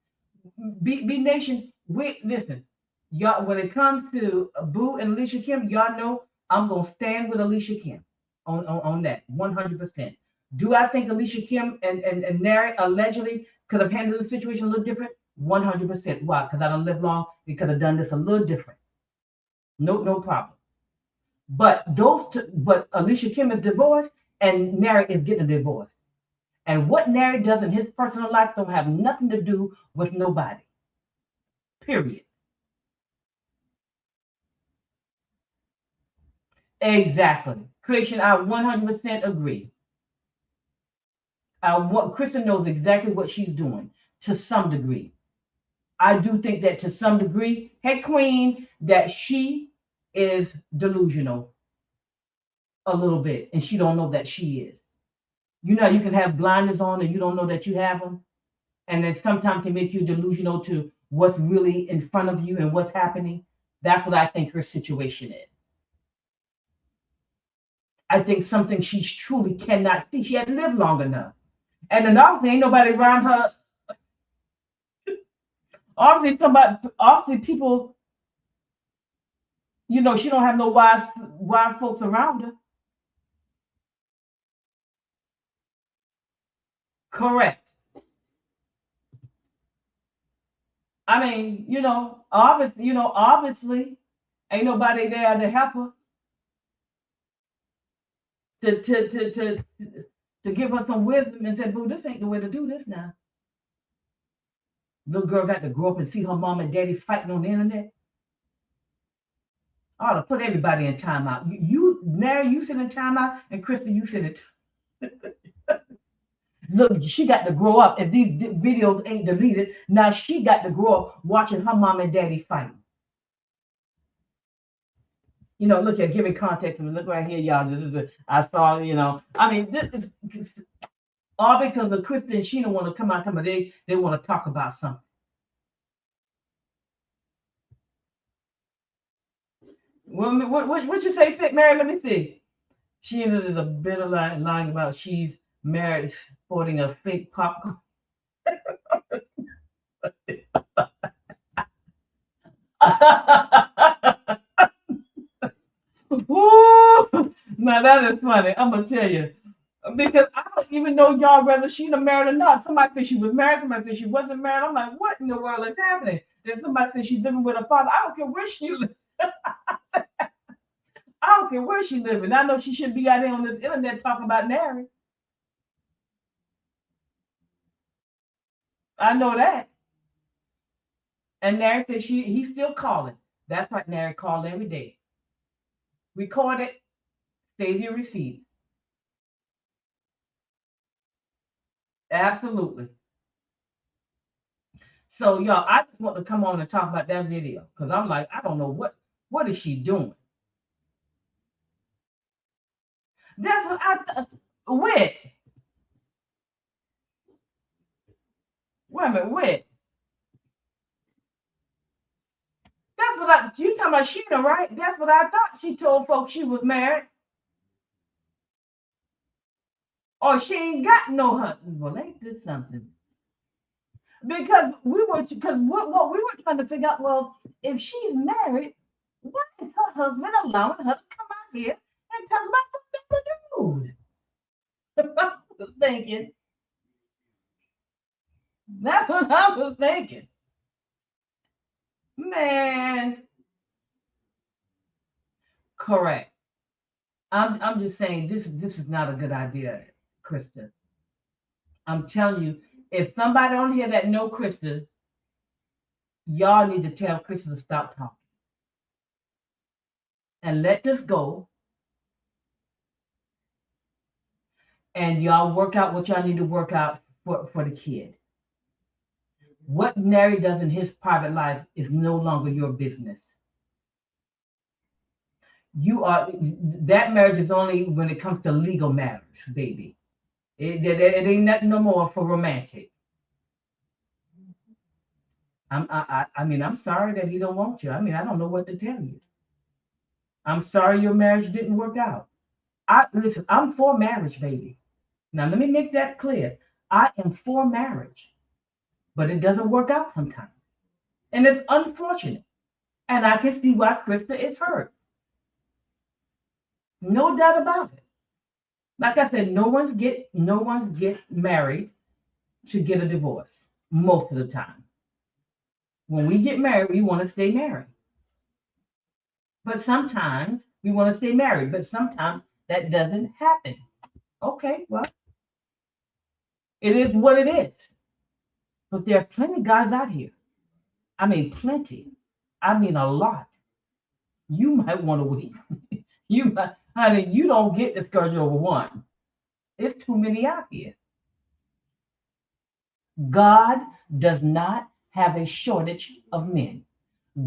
B Nation, we listen. Y'all, when it comes to Boo and Alicia Kim, y'all know I'm gonna stand with Alicia Kim on that 100%. Do I think Alicia Kim and Nary allegedly could have handled the situation a little different? 100%. Why? Because I don't live long. We could have done this a little different. No problem. But but Alicia Kim is divorced and Nary is getting a divorce. And what Nary does in his personal life don't have nothing to do with nobody. Period. Exactly. Creation, I 100% agree. Kristen knows exactly what she's doing to some degree. I do think that to some degree, hey Queen, that she is delusional a little bit, and she don't know that she is. You know, you can have blinders on and you don't know that you have them. And then sometimes can make you delusional to what's really in front of you and what's happening. That's what I think her situation is. I think something she truly cannot see. She hadn't lived long enough. And another thing, ain't nobody around her. Obviously people, you know, she don't have no wise folks around her. Correct. Obviously, ain't nobody there to help her to give her some wisdom and say, "Boo, this ain't the way to do this now." Little girl got to grow up and see her mom and daddy fighting on the internet. I ought to put everybody in timeout. Mary, you sit in timeout, and Krista, you sit in. Look, she got to grow up. If these videos ain't deleted, now she got to grow up watching her mom and daddy fighting. You know, look at giving context. Look right here, y'all. I saw, this is all because of Krista and Sheena want to come out. They want to talk about something. What you say, Mary? Let me see. Sheena is a bit of lying about she's married, sporting a fake popcorn. Woo! Now that is funny. I'm gonna tell you, because I don't even know y'all whether she's married or not. Somebody said she was married. Somebody said she wasn't married. I'm like, what in the world is happening? Then somebody said she's living with her father. I don't care where she lives. I don't care where she living. I know she shouldn't be out there on this internet talking about Nary. I know that. And Nary said he's still calling. That's right, Nary called every day. Record it, save your receipt. Absolutely. So y'all, I just want to come on and talk about that video because I'm like, I don't know what is she doing. That's what I with. Wait a minute, with. That's what you talking about Sheena, right? That's what I thought. She told folks she was married. Or she ain't got no husband. Well, ain't this something? Because what we were trying to figure out, well, if she's married, why is her husband allowing her to come out here and talk about some dude? I was thinking. That's what I was thinking. Man, correct. I'm just saying this is not a good idea, Krista. I'm telling you, if somebody on here that know Krista, y'all need to tell Krista to stop talking and let this go, and y'all work out what y'all need to work out for the kid. What Nary does in his private life is no longer your business. You are that marriage is only when it comes to legal matters, baby. It ain't nothing no more for romantic. I mean, I'm sorry that he don't want you. I mean, I don't know what to tell you. I'm sorry your marriage didn't work out. Listen, I'm for marriage, baby. Now let me make that clear. I am for marriage, but it doesn't work out sometimes. And it's unfortunate. And I can see why Krista is hurt. No doubt about it. Like I said, no one's get married to get a divorce most of the time. When we get married, we want to stay married. But sometimes we want to stay married, but sometimes that doesn't happen. Okay, well, it is what it is. But there are plenty of guys out here. I mean, plenty. I mean, a lot. You might want to wait. Honey, you don't get discouraged over one. There's too many out here. God does not have a shortage of men.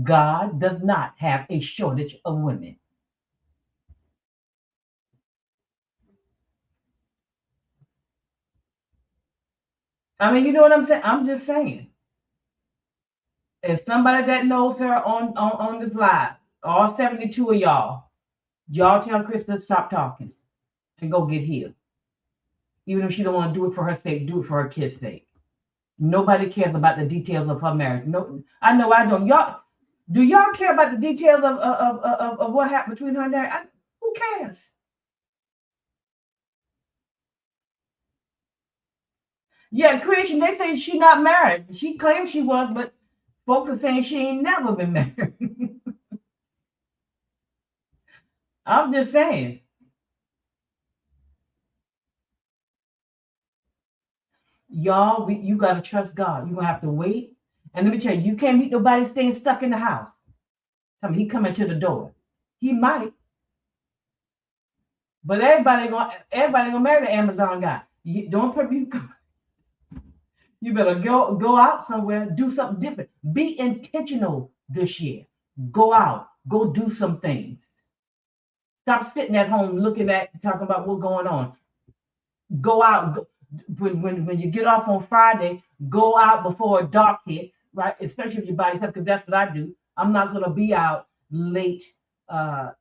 God does not have a shortage of women. I mean, you know what I'm saying? I'm just saying. If somebody that knows her on this live, all 72 of y'all tell Krista stop talking and go get healed. Even if she don't want to do it for her sake, do it for her kid's sake. Nobody cares about the details of her marriage. No, I know I don't. Y'all, do y'all care about the details of what happened between her and Larry? Who cares? Yeah, Creation, they say she not married. She claims she was, but folks are saying she ain't never been married. I'm just saying. Y'all, you got to trust God. You're going to have to wait. And let me tell you, you can't meet nobody staying stuck in the house. I mean, he coming to the door. He might. But everybody gonna marry the Amazon guy. You better go out somewhere, do something different. Be intentional this year. Go out, go do some things. Stop sitting at home looking at talking about what's going on. Go out. When you get off on Friday, go out before dark hits, right? Especially if you're by yourself, because that's what I do. I'm not gonna be out late at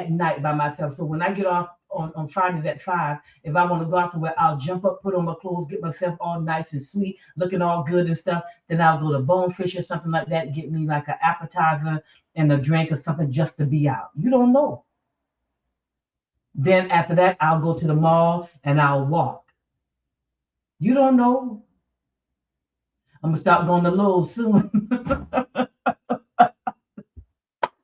night by myself. So when I get off on Fridays at 5, if I want to go out somewhere, I'll jump up, put on my clothes, get myself all nice and sweet, looking all good and stuff. Then I'll go to Bonefish or something like that, get me like an appetizer and a drink or something just to be out. You don't know. Then after that, I'll go to the mall and I'll walk. You don't know. I'm gonna stop going to Lowe's soon.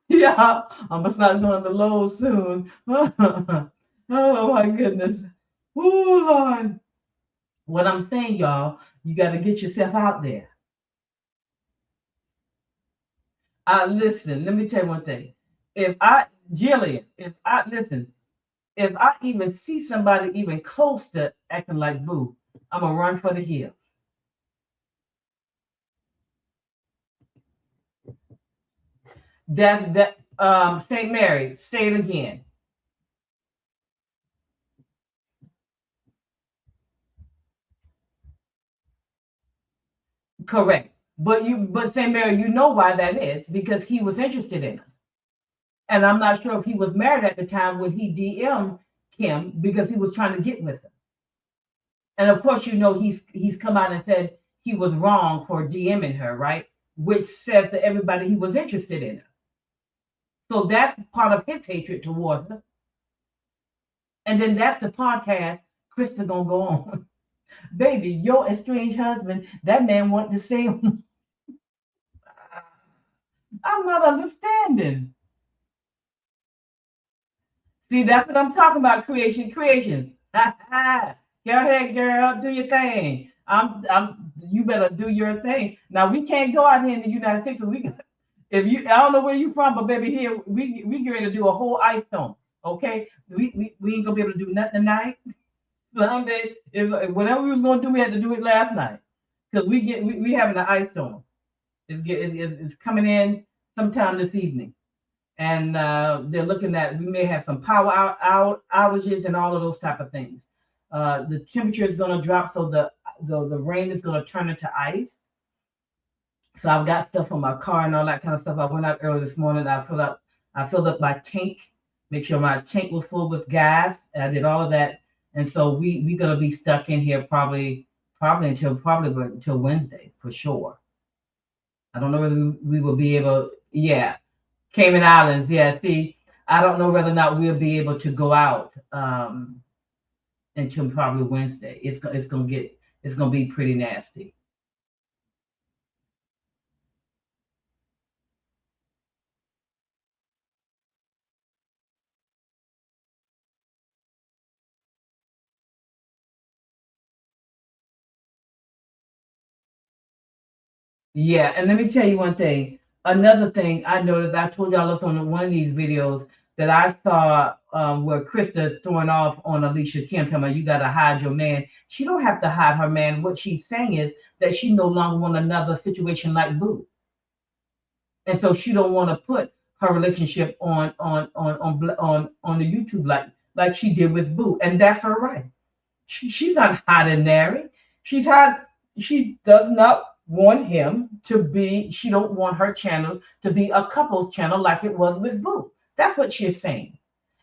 Yeah, I'm gonna start going to Lowe's soon. Oh my goodness. Oh Lord. What I'm saying, y'all, you got to get yourself out there. Listen, let me tell you one thing. Jillian, if I even see somebody even close to acting like Boo, I'm gonna run for the hills. That St. Mary, say it again. Correct. But St. Mary, you know why that is, because he was interested in her. And I'm not sure if he was married at the time when he DM'd Kim because he was trying to get with her. And of course, you know he's come out and said he was wrong for DMing her, right? Which says to everybody he was interested in her. So that's part of his hatred towards her. And then that's the podcast Krista gonna go on. Baby, your estranged husband, that man want to say, I'm not understanding. See, that's what I'm talking about. Creation. Go ahead, girl, do your thing. You better do your thing. Now we can't go out here in the United States. If you, I don't know where you from, but baby, here we get ready to do a whole ice storm. Okay, we ain't gonna be able to do nothing tonight. Sunday, whatever we was gonna do, we had to do it last night because we having an ice storm. It's coming in sometime this evening, and they're looking at we may have some power outages and all of those type of things. The temperature is going to drop, so the rain is going to turn into ice. So I've got stuff on my car and all that kind of stuff. I went out early this morning. I filled up my tank, make sure my tank was full with gas. I did all of that, and so we're going to be stuck in here probably until Wednesday for sure. I don't know whether we will be able. Yeah, Cayman Islands. Yeah, see, I don't know whether or not we'll be able to go out until probably Wednesday. It's gonna be pretty nasty. Yeah, and let me tell you one thing. Another thing I noticed, I told y'all this on one of these videos that I saw where Krista throwing off on Alicia Kim, talking about you got to hide your man. She don't have to hide her man. What she's saying is that she no longer want another situation like Boo, and so she don't want to put her relationship on the YouTube like she did with Boo, and that's her right. She's not hiding Nary. She does not want him to be, she don't want her channel to be a couple's channel like it was with Boo. That's what she's saying.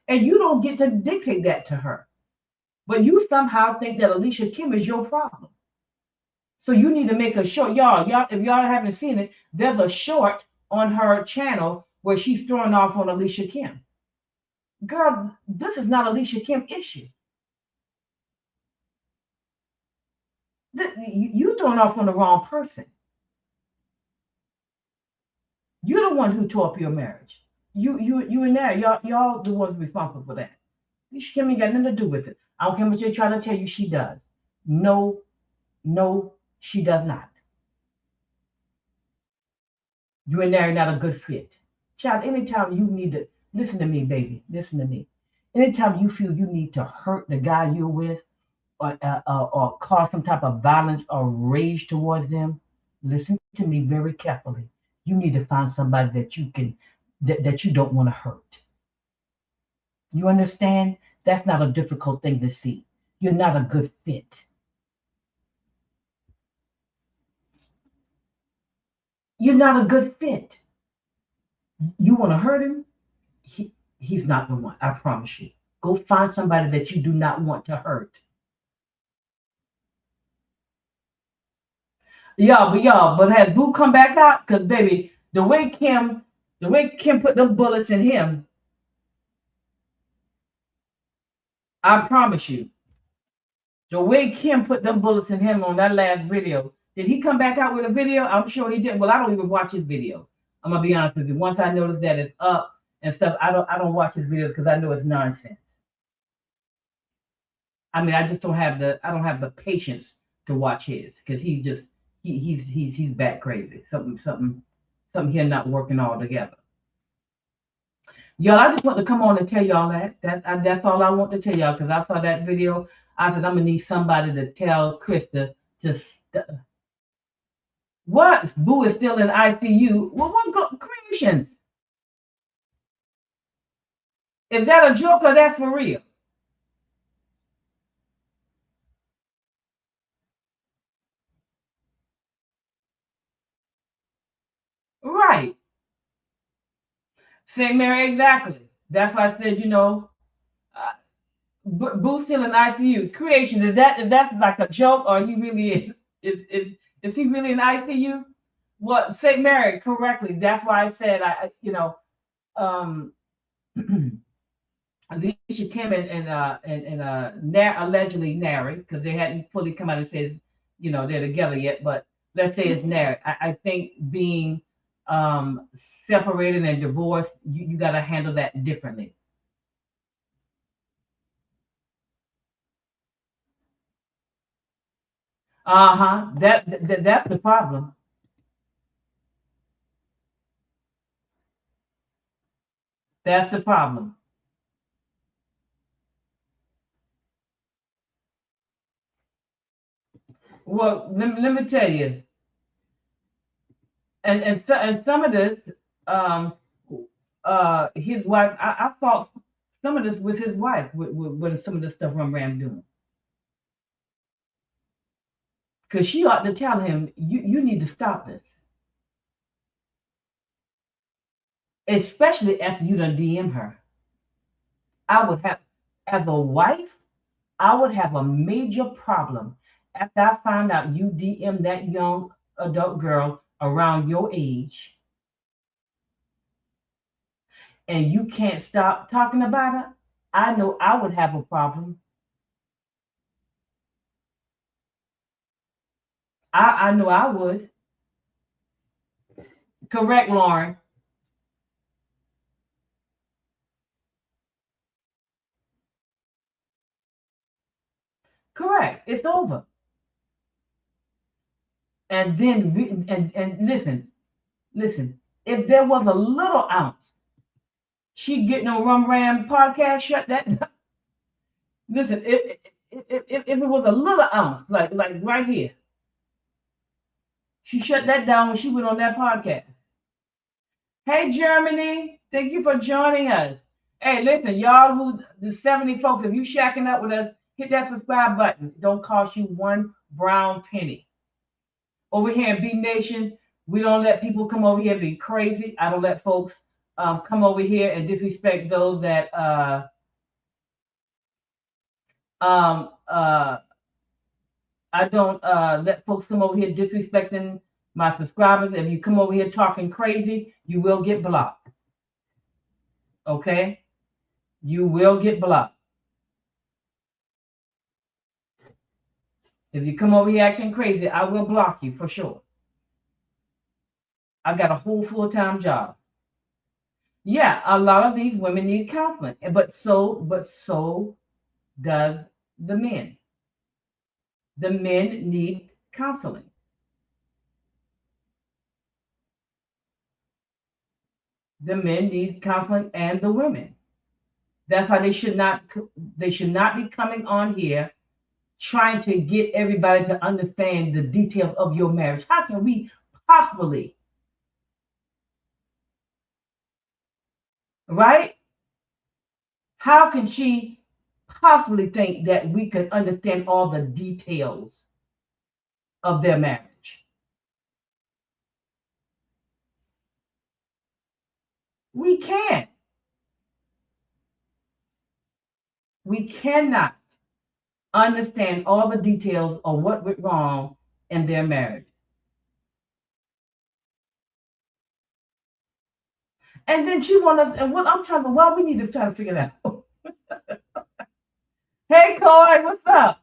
And you don't get to dictate that to her. But you somehow think that Alicia Kim is your problem. So you need to make a short, y'all, if y'all haven't seen it, there's a short on her channel where she's throwing off on Alicia Kim. Girl, this is not Alicia Kim issue. You throwing off on the wrong person. You're the one who tore up your marriage. You and there. Y'all the ones responsible for that. Alicia Kim ain't got nothing to do with it. I don't care what you're trying to tell you she does. No, she does not. You and there are not a good fit. Child, anytime you need to listen to me, baby. Listen to me. Anytime you feel you need to hurt the guy you're with, or cause some type of violence or rage towards them, listen to me very carefully. You need to find somebody that that you don't want to hurt. You understand? That's not a difficult thing to see. You're not a good fit. You're not a good fit. You want to hurt him? He's not the one. I promise you. Go find somebody that you do not want to hurt. But had Boo come back out? Because baby, the way Kim put them bullets in him, I promise you, the way Kim put them bullets in him on that last video, did he come back out with a video? I'm sure he did. Well, I don't even watch his videos. I'm gonna be honest with you. Once I notice that it's up and stuff, I don't watch his videos because I know it's nonsense. I mean, I just don't have the patience to watch his because he's bat crazy. Something here not working all together. Y'all, I just want to come on and tell y'all that's all I want to tell y'all because I saw that video. I said I'm gonna need somebody to tell Krista to what? Boo is still in ICU. Well, what creation? Is that a joke or that's for real? Right. St. Mary, exactly. That's why I said, uh, Boo's still in ICU. Creation, is that like a joke or he really is Is he really in ICU? Well, say married correctly. That's why I said um, Alicia Kim and allegedly married because they hadn't fully come out and said they're together yet. But let's say it's married. I think being separated and divorced, you got to handle that differently. Uh-huh. That's the problem. That's the problem. Well, let me tell you, and some of this, um, his wife, I thought some of this with his wife, with some of the stuff Ram doing, because she ought to tell him, you need to stop this, especially after you done DM her. I would have, as a wife, I would have a major problem after I find out you DM that young adult girl around your age and you can't stop talking about her. I know I would have a problem. I know I would. Correct, Lauren. Correct. It's over. And then and listen. If there was a little ounce, she getting on Rum Ram podcast. Shut that. Listen, if it was a little ounce, like right here, she shut that down when she went on that podcast. Hey, Germany, thank you for joining us. Hey, listen, y'all the 70 folks, if you shacking up with us, hit that subscribe button. It don't cost you one brown penny. Over here in B Nation, we don't let people come over here and be crazy. I don't let folks come over here and disrespect those that um, uh, I don't let folks come over here disrespecting my subscribers. If you come over here talking crazy, you will get blocked. Okay? You will get blocked. If you come over here acting crazy, I will block you for sure. I got a whole full-time job. Yeah, a lot of these women need counseling, but so does the men. The men need counseling. The men need counseling and the women. That's why they should not be coming on here trying to get everybody to understand the details of your marriage. How can we possibly, right? How can she possibly think that we can understand all the details of their marriage? We can't. We cannot understand all the details of what went wrong in their marriage. And then she want us, and what I'm trying to, well, we need to try to figure that out. Hey, Corey, what's up?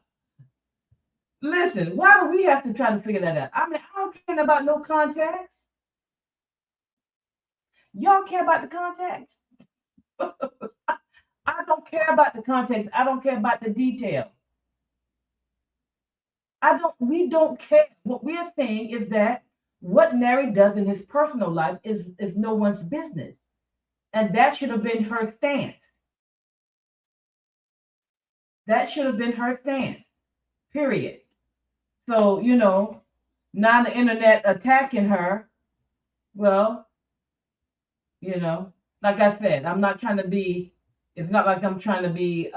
Listen, why do we have to try to figure that out? I mean, I don't care about no context. Y'all care about the context? I don't care about the context. I don't care about the detail. We don't care. What we are saying is that what Larry does in his personal life is no one's business. And that should have been her stance. That should have been her stance. Period. So, now the internet attacking her, well, you know, like I said, I'm not trying to be, it's not like I'm trying to be,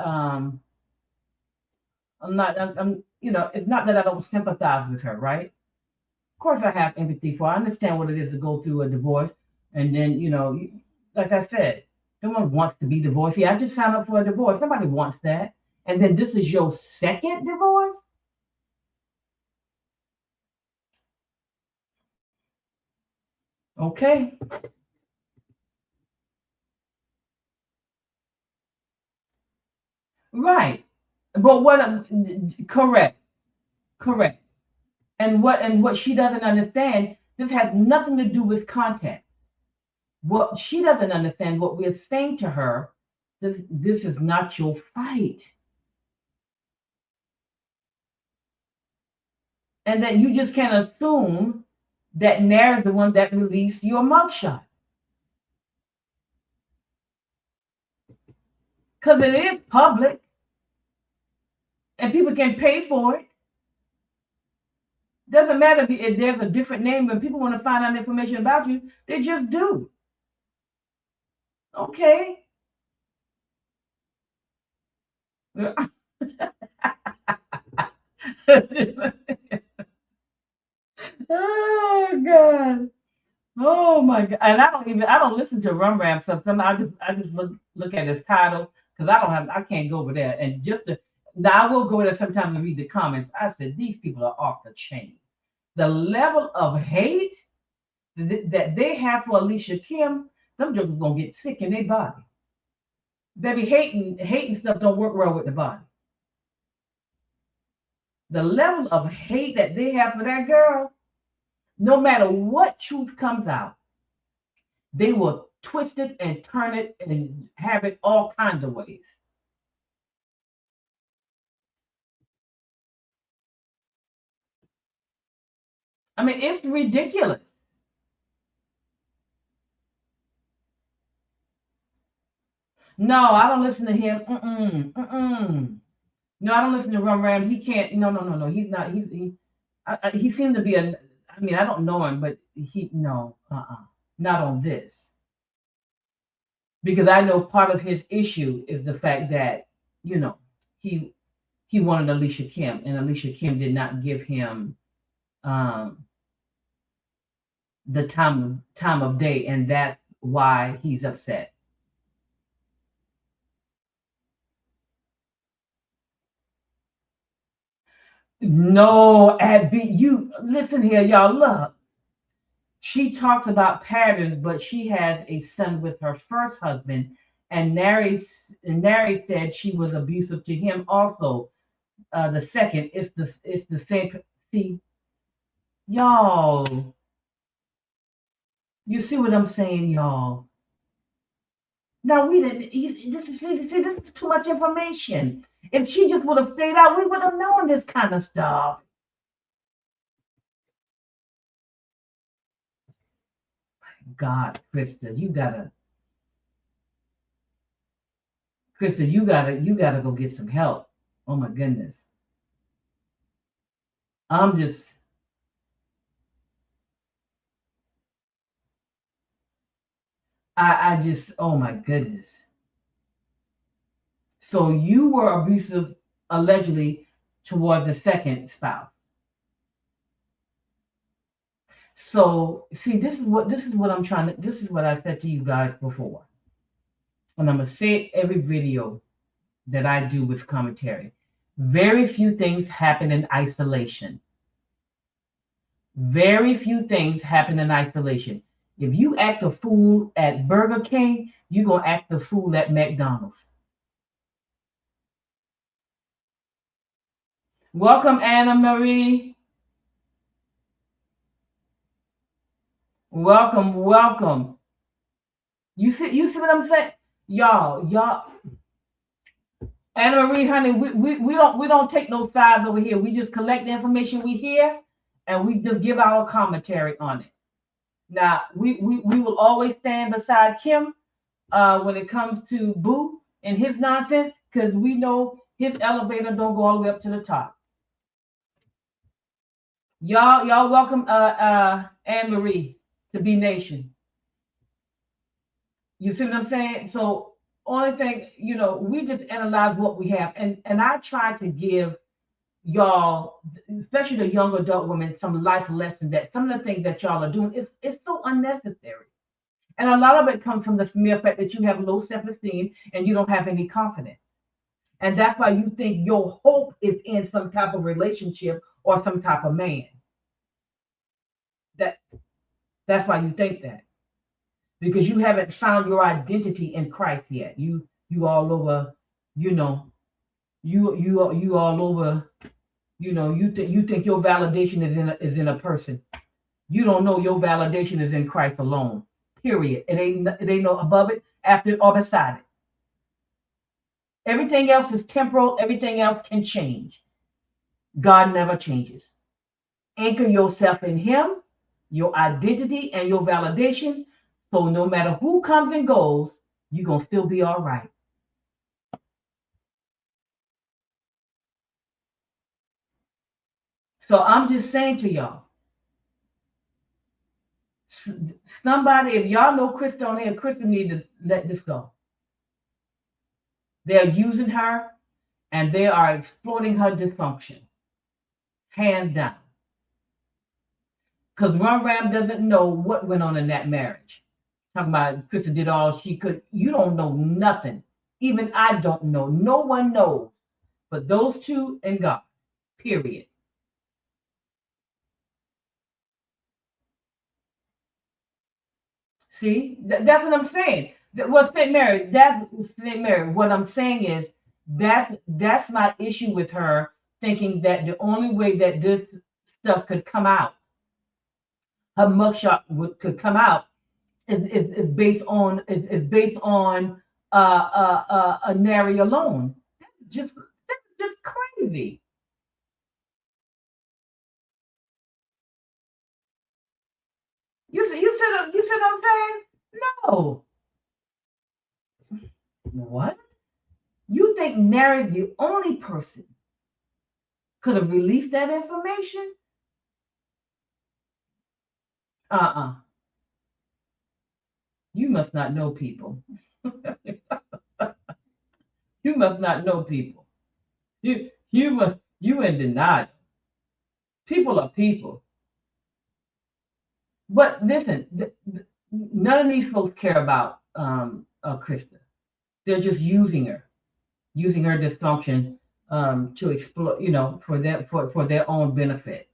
it's not that I don't sympathize with her, right? Of course I have empathy for her. I understand what it is to go through a divorce. And then, like I said, no one wants to be divorced. Yeah, I just signed up for a divorce. Nobody wants that. And then this is your second divorce? Okay. Right. But what correct. Correct. And what she doesn't understand, this has nothing to do with content. What she doesn't understand, what we're saying to her, this is not your fight. And that you just can't assume that Nair is the one that released your mugshot. Because it is public and people can pay for it. Doesn't matter if there's a different name. When people want to find out information about you, they just do. Okay. Oh God. Oh my God. And I don't listen to Rum Ram stuff. I just look at his titles because I can't go over there. And now I will go there sometimes and read the comments. I said these people are off the chain. The level of hate that they have for Alicia Kim, them jokers gonna get sick in their body. They be hating stuff don't work well with the body. The level of hate that they have for that girl, no matter what truth comes out, they will twist it and turn it and have it all kinds of ways. I mean, it's ridiculous. No, I don't listen to him. No, I don't listen to Rum Ram. He can't. No, no, no, no. He's not. He seemed to be a. I mean, I don't know him, but no, not on this. Because I know part of his issue is the fact that you know he he wanted Alicia Kim, and Alicia Kim did not give him um, the time of day, and that's why he's upset. No, you listen here, y'all. Look, she talks about patterns, but she has a son with her first husband, and Nary said she was abusive to him also. The second, it's the same. See, y'all, you see what I'm saying, y'all? Now we didn't. This is too much information. If she just would have stayed out, we would have known this kind of stuff. God, Krista, you gotta go get some help. Oh my goodness. I'm just, I just, oh my goodness. So you were abusive allegedly towards the second spouse. So see, this is what I'm trying to. This is what I said to you guys before, and I'm gonna say it every video that I do with commentary. Very few things happen in isolation. Very few things happen in isolation. If you act a fool at Burger King, you're going to act a fool at McDonald's. Welcome, Anna Marie. Welcome, welcome. You see what I'm saying? Y'all, Anna Marie, honey, we don't take no sides over here. We just collect the information we hear and we just give our commentary on it. Now, we will always stand beside Kim when it comes to Boo and his nonsense, because we know his elevator don't go all the way up to the top. Y'all welcome Anne Marie to Be Nation. You see what I'm saying? So only thing, we just analyze what we have. And I try to give y'all, especially the young adult women, some life lessons that some of the things that y'all are doing is so unnecessary. And a lot of it comes from the mere fact that you have low self-esteem and you don't have any confidence. And that's why you think your hope is in some type of relationship or some type of man. That That's why you think that, because you haven't found your identity in Christ yet. You all over, you know, you all over, you think your validation is in a person. You don't know your validation is in Christ alone. Period. It ain't no above it, after it, or beside it. Everything else is temporal. Everything else can change. God never changes. Anchor yourself in Him, your identity, and your validation. So no matter who comes and goes, you're going to still be all right. So I'm just saying to y'all, somebody, if y'all know Krista on here, Krista need to let this go. They're using her and they are exploiting her dysfunction. Hands down. Because Ron Ram doesn't know what went on in that marriage. Talking about Krista did all she could. You don't know nothing. Even I don't know. No one knows. But those two and God. Period. See? That's what I'm saying. Well, St. Mary, that's St. Mary. What I'm saying is that's my issue with her, thinking that the only way that this stuff could come out, her mugshot could come out, is based on a nary alone. That's just crazy. You said I'm saying no. What? You think Mary's the only person could have released that information? Uh-uh. You must not know people. You must not know people. You in denial. People are people. But listen, none of these folks care about Krista. They're just using her dysfunction to exploit, for their own benefit,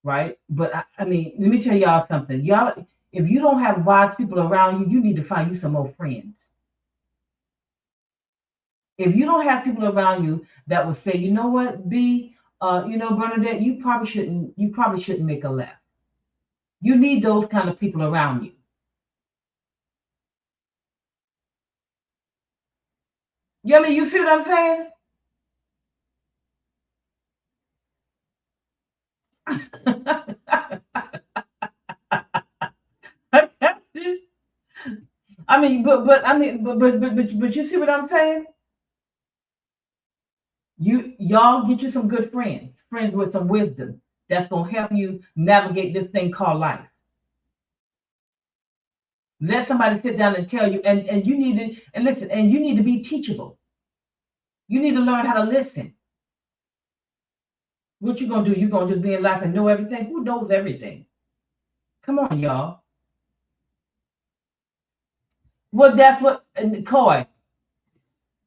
right? But I mean, let me tell y'all something. Y'all, if you don't have wise people around you, you need to find you some more friends. If you don't have people around you that will say, you know what, B, Bernadette, you probably shouldn't make a left. You need those kind of people around you. You know what I mean? You see what I'm saying? I mean, but you see what I'm saying? Y'all get you some good friends with some wisdom that's gonna help you navigate this thing called life. Let somebody sit down and tell you, and you need to and listen, and you need to be teachable. You need to learn how to listen. What you gonna do? You gonna just be in life and know everything? Who knows everything? Come on, y'all. Well, that's what Coy.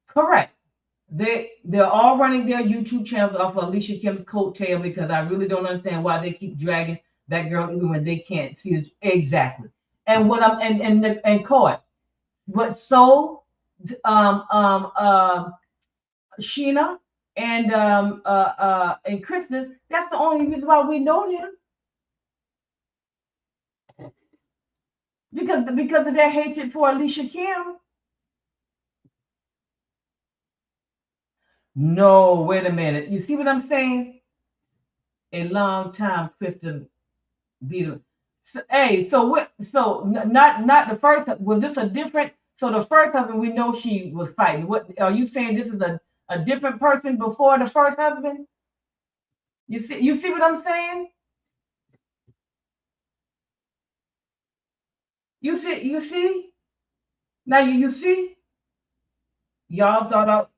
Correct. They're all running their YouTube channels off of Alicia Kim's coattail, because I really don't understand why they keep dragging that girl even when they can't see it exactly. And what I'm and Coy, but so Sheena and Kristen, that's the only reason why we know them, because of their hatred for Alicia Kim. No, wait a minute. You see what I'm saying? A long time Kristen beat him. So, hey, so what? So not the first. Was this a different? So the first husband, we know she was fighting. What are you saying? This is a different person before the first husband? You see what I'm saying? You see. Now you see. Y'all thought out.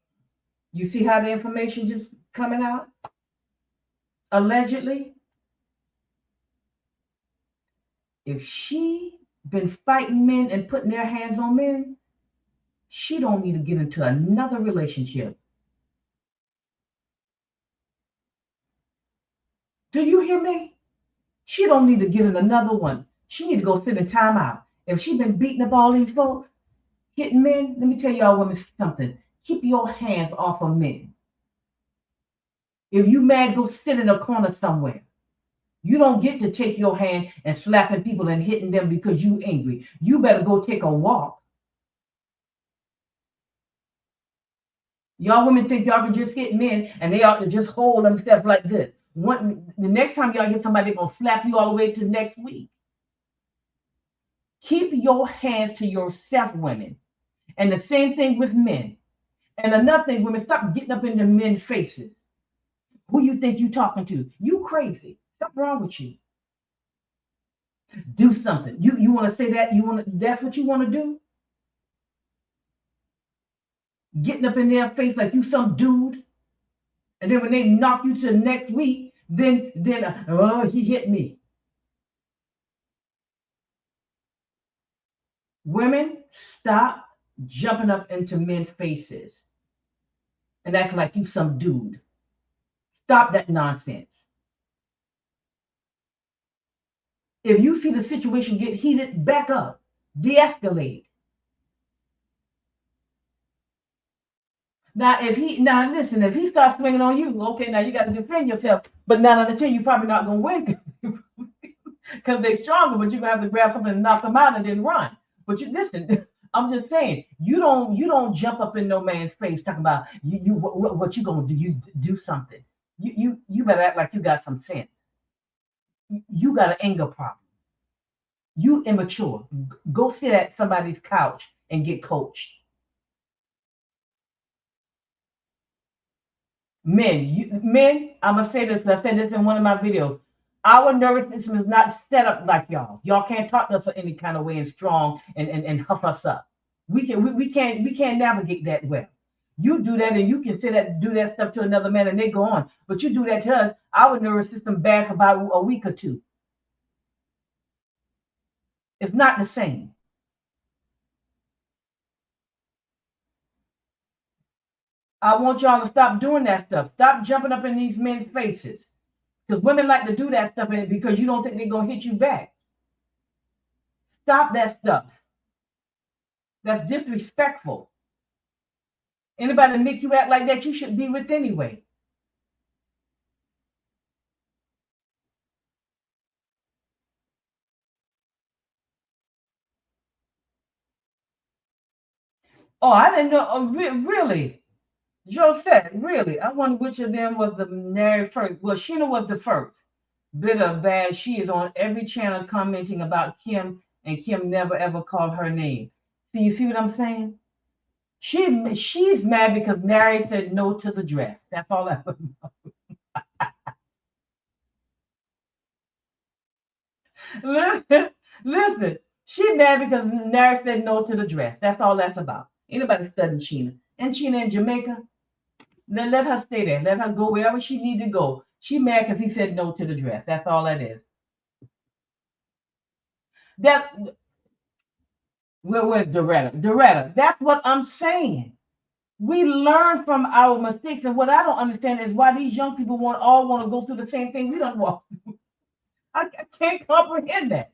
You see how the information just coming out allegedly. If she been fighting men and putting their hands on men, she don't need to get into another relationship. Do you hear me? She don't need to get in another one. She need to go sit in timeout. If she been beating up all these folks, hitting men, let me tell y'all women something. Keep your hands off of men. If you mad, go sit in a corner somewhere. You don't get to take your hand and slapping people and hitting them because you angry. You better go take a walk. Y'all women think y'all can just hit men and they ought to just hold themselves like this. The next time y'all hit somebody, they're going to slap you all the way to next week. Keep your hands to yourself, women. And the same thing with men. And another thing, women, stop getting up in the men's faces. Who you think you talking to? You crazy. What's wrong with you? Do something. You want to say that? That's what you want to do? Getting up in their face like you some dude. And then when they knock you to the next week, then oh, he hit me. Women, stop jumping up into men's faces and acting like you some dude. Stop that nonsense. If you see the situation get heated, back up, de-escalate. Now, listen, if he starts swinging on you, okay, now you got to defend yourself. But 9 out of 10, you're probably not going to win because they're stronger. But you're gonna have to grab something and knock them out and then run. But you listen. I'm just saying, you don't jump up in no man's face talking about what you gonna do. You do something. You better act like you got some sense. You got an anger problem. You immature. Go sit at somebody's couch and get coached. Men, I'm gonna say this, and I said this in one of my videos. Our nervous system is not set up like y'all. Y'all can't talk to us any kind of way and strong and huff us up. We can't navigate that well. You do that and you can do that stuff to another man and they go on. But you do that to us, our nervous system bad for about a week or two. It's not the same. I want y'all to stop doing that stuff. Stop jumping up in these men's faces. Because women like to do that stuff because you don't think they're going to hit you back. Stop that stuff. That's disrespectful. Anybody that make you act like that, you should be with anyway. Oh, I didn't know. Oh, really? Joe said, really? I wonder which of them was the married first. Well, Sheena was the first. Good or bad, she is on every channel commenting about Kim, and Kim never ever called her name. So you see what I'm saying? She's mad because Nary said no to the dress. That's all I know. Listen, she's mad because Nary said no to the dress. That's all that's about. Anybody studying Sheena. And Sheena in Jamaica, let her stay there. Let her go wherever she need to go. She mad because he said no to the dress. That's all that is. Where's Doretta? Doretta, that's what I'm saying. We learn from our mistakes, and what I don't understand is why these young people all want to go through the same thing we don't walk through. I can't comprehend that.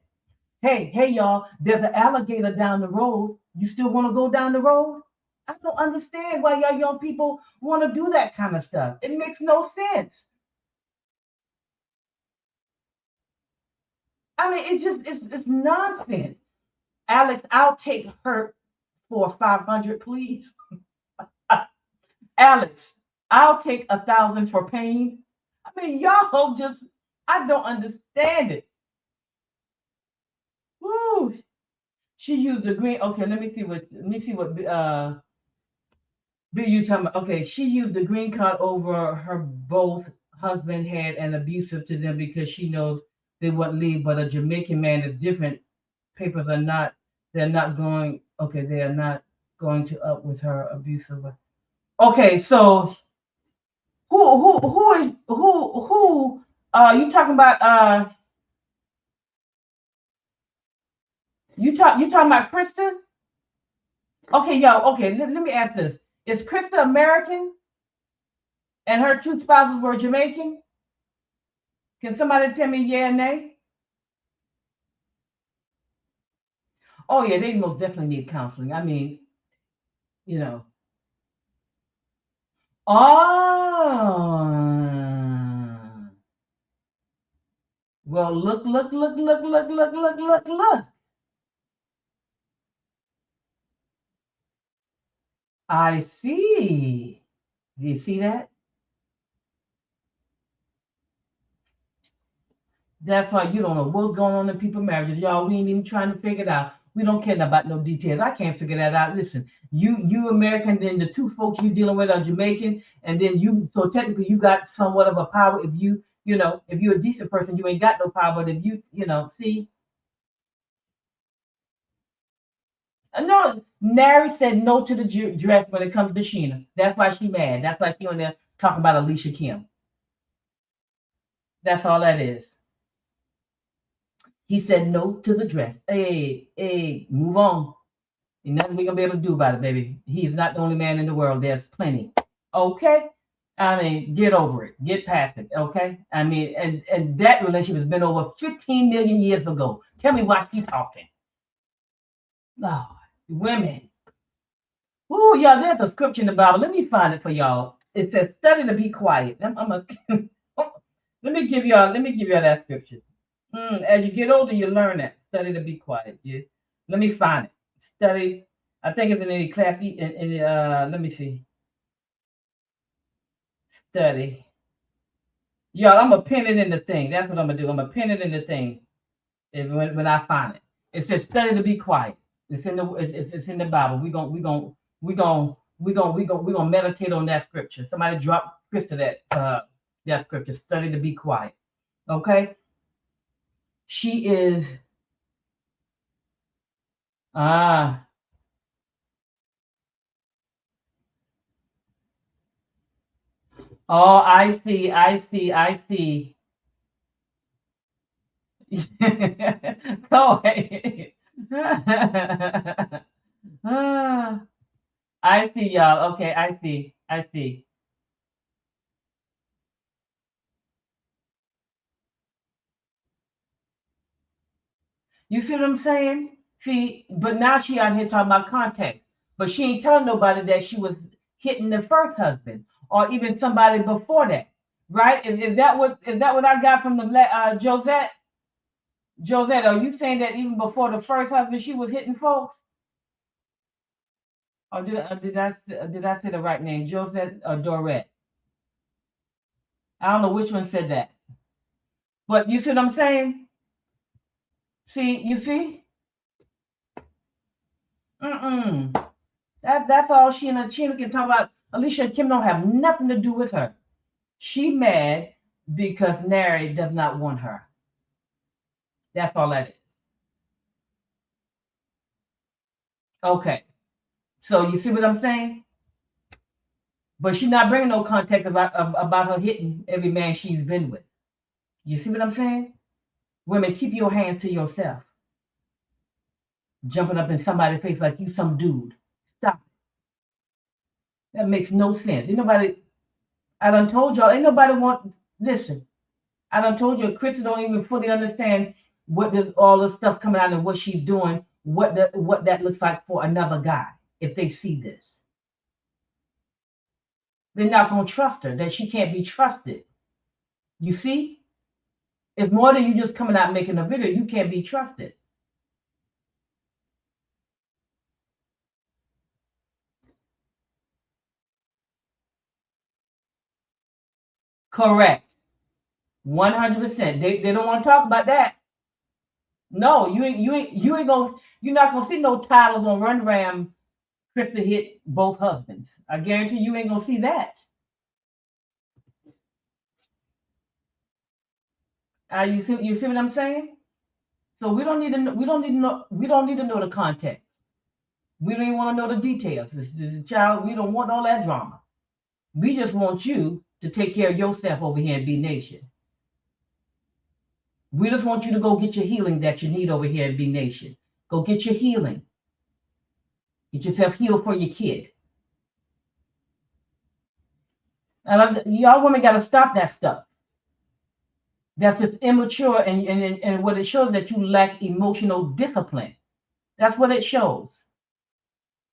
Hey, y'all, there's an alligator down the road. You still want to go down the road? I don't understand why y'all young people want to do that kind of stuff. It makes no sense. I mean, it's nonsense. Alex, I'll take her for 500, please. Alex, I'll take 1,000 for pain. I mean, y'all just, I don't understand it. Woo. She used the green. Okay, let me see what Bill you talking about. Okay, she used the green card over her both husband had and abusive to them because she knows they wouldn't leave. But a Jamaican man is different. Papers are not. They're not going. Okay, they are not going to up with her abusive. Okay, so who you talking about you talking about Krista? Okay, y'all, okay, let me ask this. Is Krista American and her two spouses were Jamaican? Can somebody tell me yeah or nay? Oh yeah, they most definitely need counseling. I mean, you know. Oh. Well, look. I see. Do you see that? That's why you don't know what's going on in people's marriages. Y'all, we ain't even trying to figure it out. We don't care about no details. I can't figure that out. Listen, you American, then the two folks you dealing with are Jamaican, and then you, so technically you got somewhat of a power. If you know, if you're a decent person, you ain't got no power. But if you know, see, no, Nary said no to the dress when it comes to Sheena. That's why she mad. That's why she on there talking about Alicia Kim. That's all that is. He said no to the dress. Hey, move on. Ain't nothing we gonna be able to do about it, baby. He's not the only man in the world. There's plenty. Okay? I mean, get over it. Get past it. Okay? I mean, and that relationship has been over 15 million years ago. Tell me why she's talking. Lord, women. Oh, yeah, there's a scripture in the Bible. Let me find it for y'all. It says, study to be quiet. Let me give y'all that scripture. As you get older, you learn that. Study to be quiet. Yeah. Let me find it. Study. I think it's in any class. Let me see. Study. Y'all, I'm gonna pin it in the thing. That's what I'm gonna do. I'm gonna pin it in the thing. When I find it, it says study to be quiet. It's in the Bible. We gonna meditate on that scripture. Somebody drop Krista that scripture. Study to be quiet. Okay. She is ah. Oh, I see. Go ahead. Ah, I see, y'all. Okay, I see. You see what I'm saying? See, but now she out here talking about context. But she ain't telling nobody that she was hitting the first husband or even somebody before that. Right? Is that what I got from the Josette? Josette, are you saying that even before the first husband she was hitting folks? Or did I say the right name? Josette or Dorette? I don't know which one said that. But you see what I'm saying? See, you see? Mm-mm. That's all Sheena can talk about. Alicia Kim don't have nothing to do with her. She mad because Nary does not want her. That's all that is. Okay. So you see what I'm saying? But she's not bringing no context about her hitting every man she's been with. You see what I'm saying? Women, keep your hands to yourself. Jumping up in somebody's face like you some dude. Stop. That makes no sense. Ain't nobody. I done told y'all. Ain't nobody want. Listen. I done told you. Krista don't even fully understand what does all this stuff coming out and what she's doing. What that looks like for another guy if they see this. They're not gonna trust her. That she can't be trusted. You see, it's more than you just coming out and making a video. You can't be trusted. Correct. 100%. They don't want to talk about that. No, you're not gonna see no titles on Run Ram. Krista hit both husbands. I guarantee you ain't gonna see that. You see what I'm saying? So we don't need to know the context. We don't even want to know the details. The child, we don't want all that drama. We just want you to take care of yourself over here in B Nation. We just want you to go get your healing that you need over here in B Nation. Go get your healing. Get yourself healed for your kid. And y'all women got to stop that stuff. That's just immature, and what it shows that you lack emotional discipline. That's what it shows.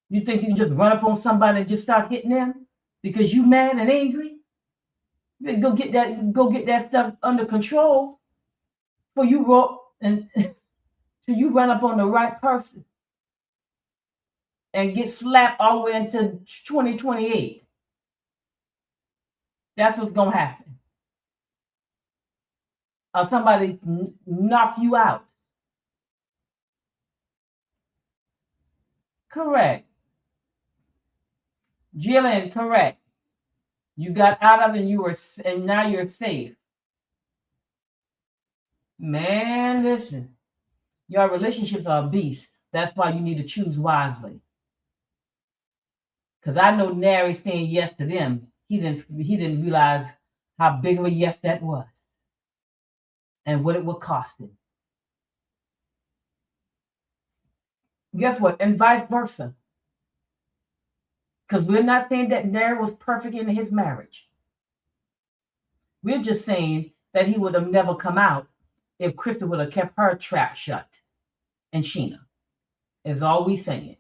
You think you can just run up on somebody and just start hitting them because you mad and angry? You better go get that stuff under control for you and so you run up on the right person and get slapped all the way into 2028. That's what's gonna happen. Or somebody knock you out. Correct. Jillian, correct. You got out of it and now you're safe. Man, listen. Your relationships are a beast. That's why you need to choose wisely. Because I know Nary saying yes to them. He didn't realize how big of a yes that was and what it would cost him. Guess what? And vice versa. Because we're not saying that Nary was perfect in his marriage. We're just saying that he would have never come out if Krista would have kept her trap shut. And Sheena. Is all we saying.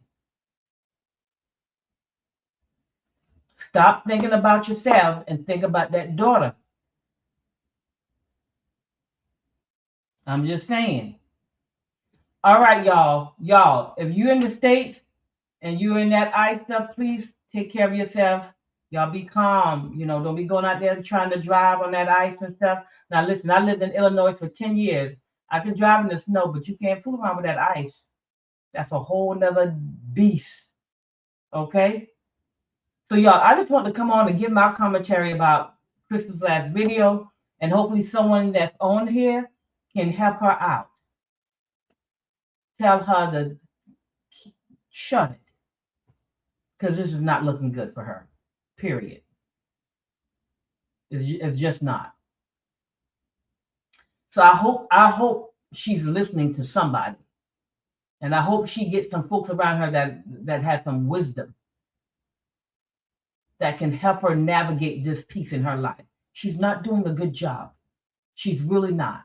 Stop thinking about yourself and think about that daughter. I'm just saying. All right, y'all. Y'all, if you're in the States and you're in that ice stuff, please take care of yourself. Y'all be calm. Don't be going out there trying to drive on that ice and stuff. Now, listen, I lived in Illinois for 10 years. I can drive in the snow, but you can't fool around with that ice. That's a whole nother beast. Okay? So, y'all, I just want to come on and give my commentary about Krista's last video, and hopefully someone that's on here can help her out. Tell her to shut it, because this is not looking good for her, period. It's just not. So I hope she's listening to somebody, and I hope she gets some folks around her that has some wisdom that can help her navigate this piece in her life. She's not doing a good job. She's really not.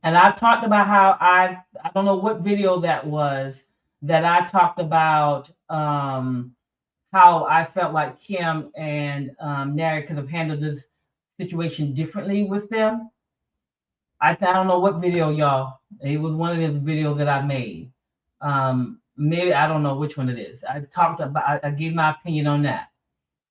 And I talked about how I don't know what video that was, that I talked about how I felt like Kim and Nary could have handled this situation differently with them. I don't know what video, y'all. It was one of those videos that I made. Maybe I don't know which one it is. I gave my opinion on that.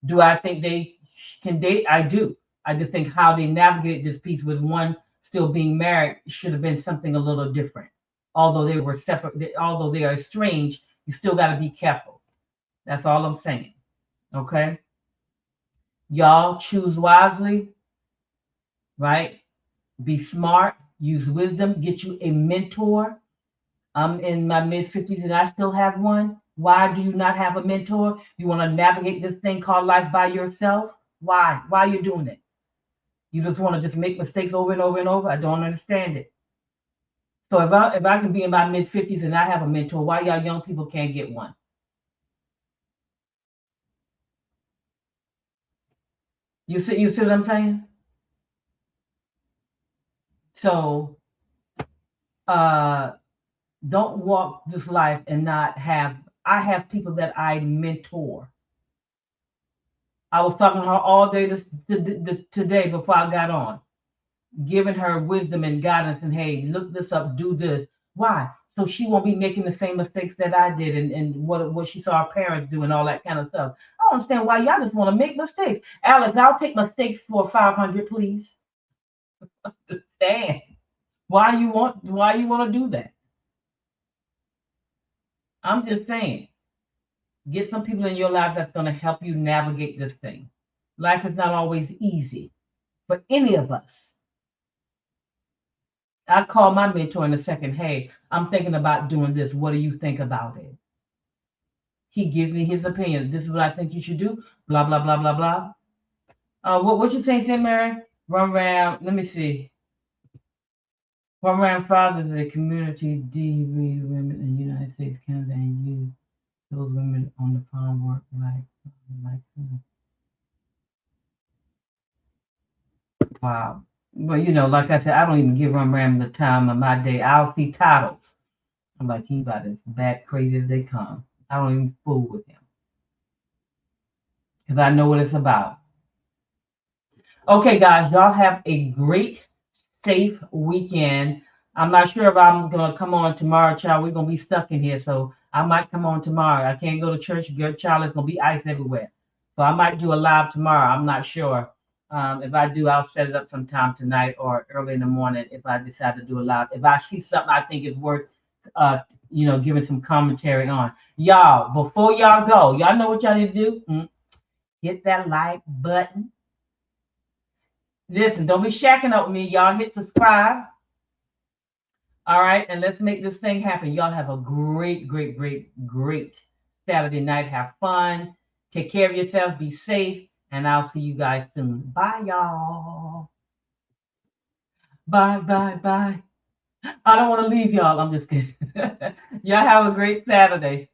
Do I think they can date? I do. I just think how they navigated this piece with one still being married should have been something a little different. Although they were separate, although they are estranged, you still got to be careful. That's all I'm saying. Okay? Y'all choose wisely, right? Be smart, use wisdom, get you a mentor. I'm in my mid-50s and I still have one. Why do you not have a mentor? You want to navigate this thing called life by yourself? Why? Why are you doing it? You just want to just make mistakes over and over and over? I don't understand it. So if I can be in my mid-50s and I have a mentor, why y'all young people can't get one? You see what I'm saying? So don't walk this life and not have. I have people that I mentor. I was talking to her all day today before I got on, giving her wisdom and guidance and, hey, look this up, do this. Why? So she won't be making the same mistakes that I did and what she saw her parents do and all that kind of stuff. I don't understand why y'all just want to make mistakes. Alex, I'll take mistakes for 500, please. Understand why you want to do that? I'm just saying, get some people in your life that's going to help you navigate this thing. Life is not always easy for any of us. I call my mentor in a second. Hey, I'm thinking about doing this. What do you think about it? He gives me his opinion. This is what I think you should do. Blah, blah, blah, blah, blah. What you saying, St. Mary? Run around. Let me see. Run around fathers of the community, DV women in the United States, Canada, and you. Those women on the farm work like Wow. But like I said, I don't even give Ram the time of my day. I'll see titles. I'm like, he about as bad crazy as they come. I don't even fool with him because I know what it's about. Okay, guys, y'all have a great, safe weekend. I'm not sure if I'm gonna come on tomorrow, child. We're gonna be stuck in here, so I might come on tomorrow. I can't go to church, good child. It's gonna be ice everywhere, so I might do a live tomorrow. I'm not sure. If I do, I'll set it up sometime tonight or early in the morning. If I decide to do a live, if I see something I think is worth, uh, giving some commentary on, y'all. Before y'all go, y'all know what y'all need to do. Hit that like button. Listen, don't be shacking up with me. Y'all hit subscribe. All right, and let's make this thing happen. Y'all have a great, great, great, great Saturday night. Have fun. Take care of yourselves. Be safe. And I'll see you guys soon. Bye, y'all. Bye, bye, bye. I don't want to leave y'all. I'm just kidding. Y'all have a great Saturday.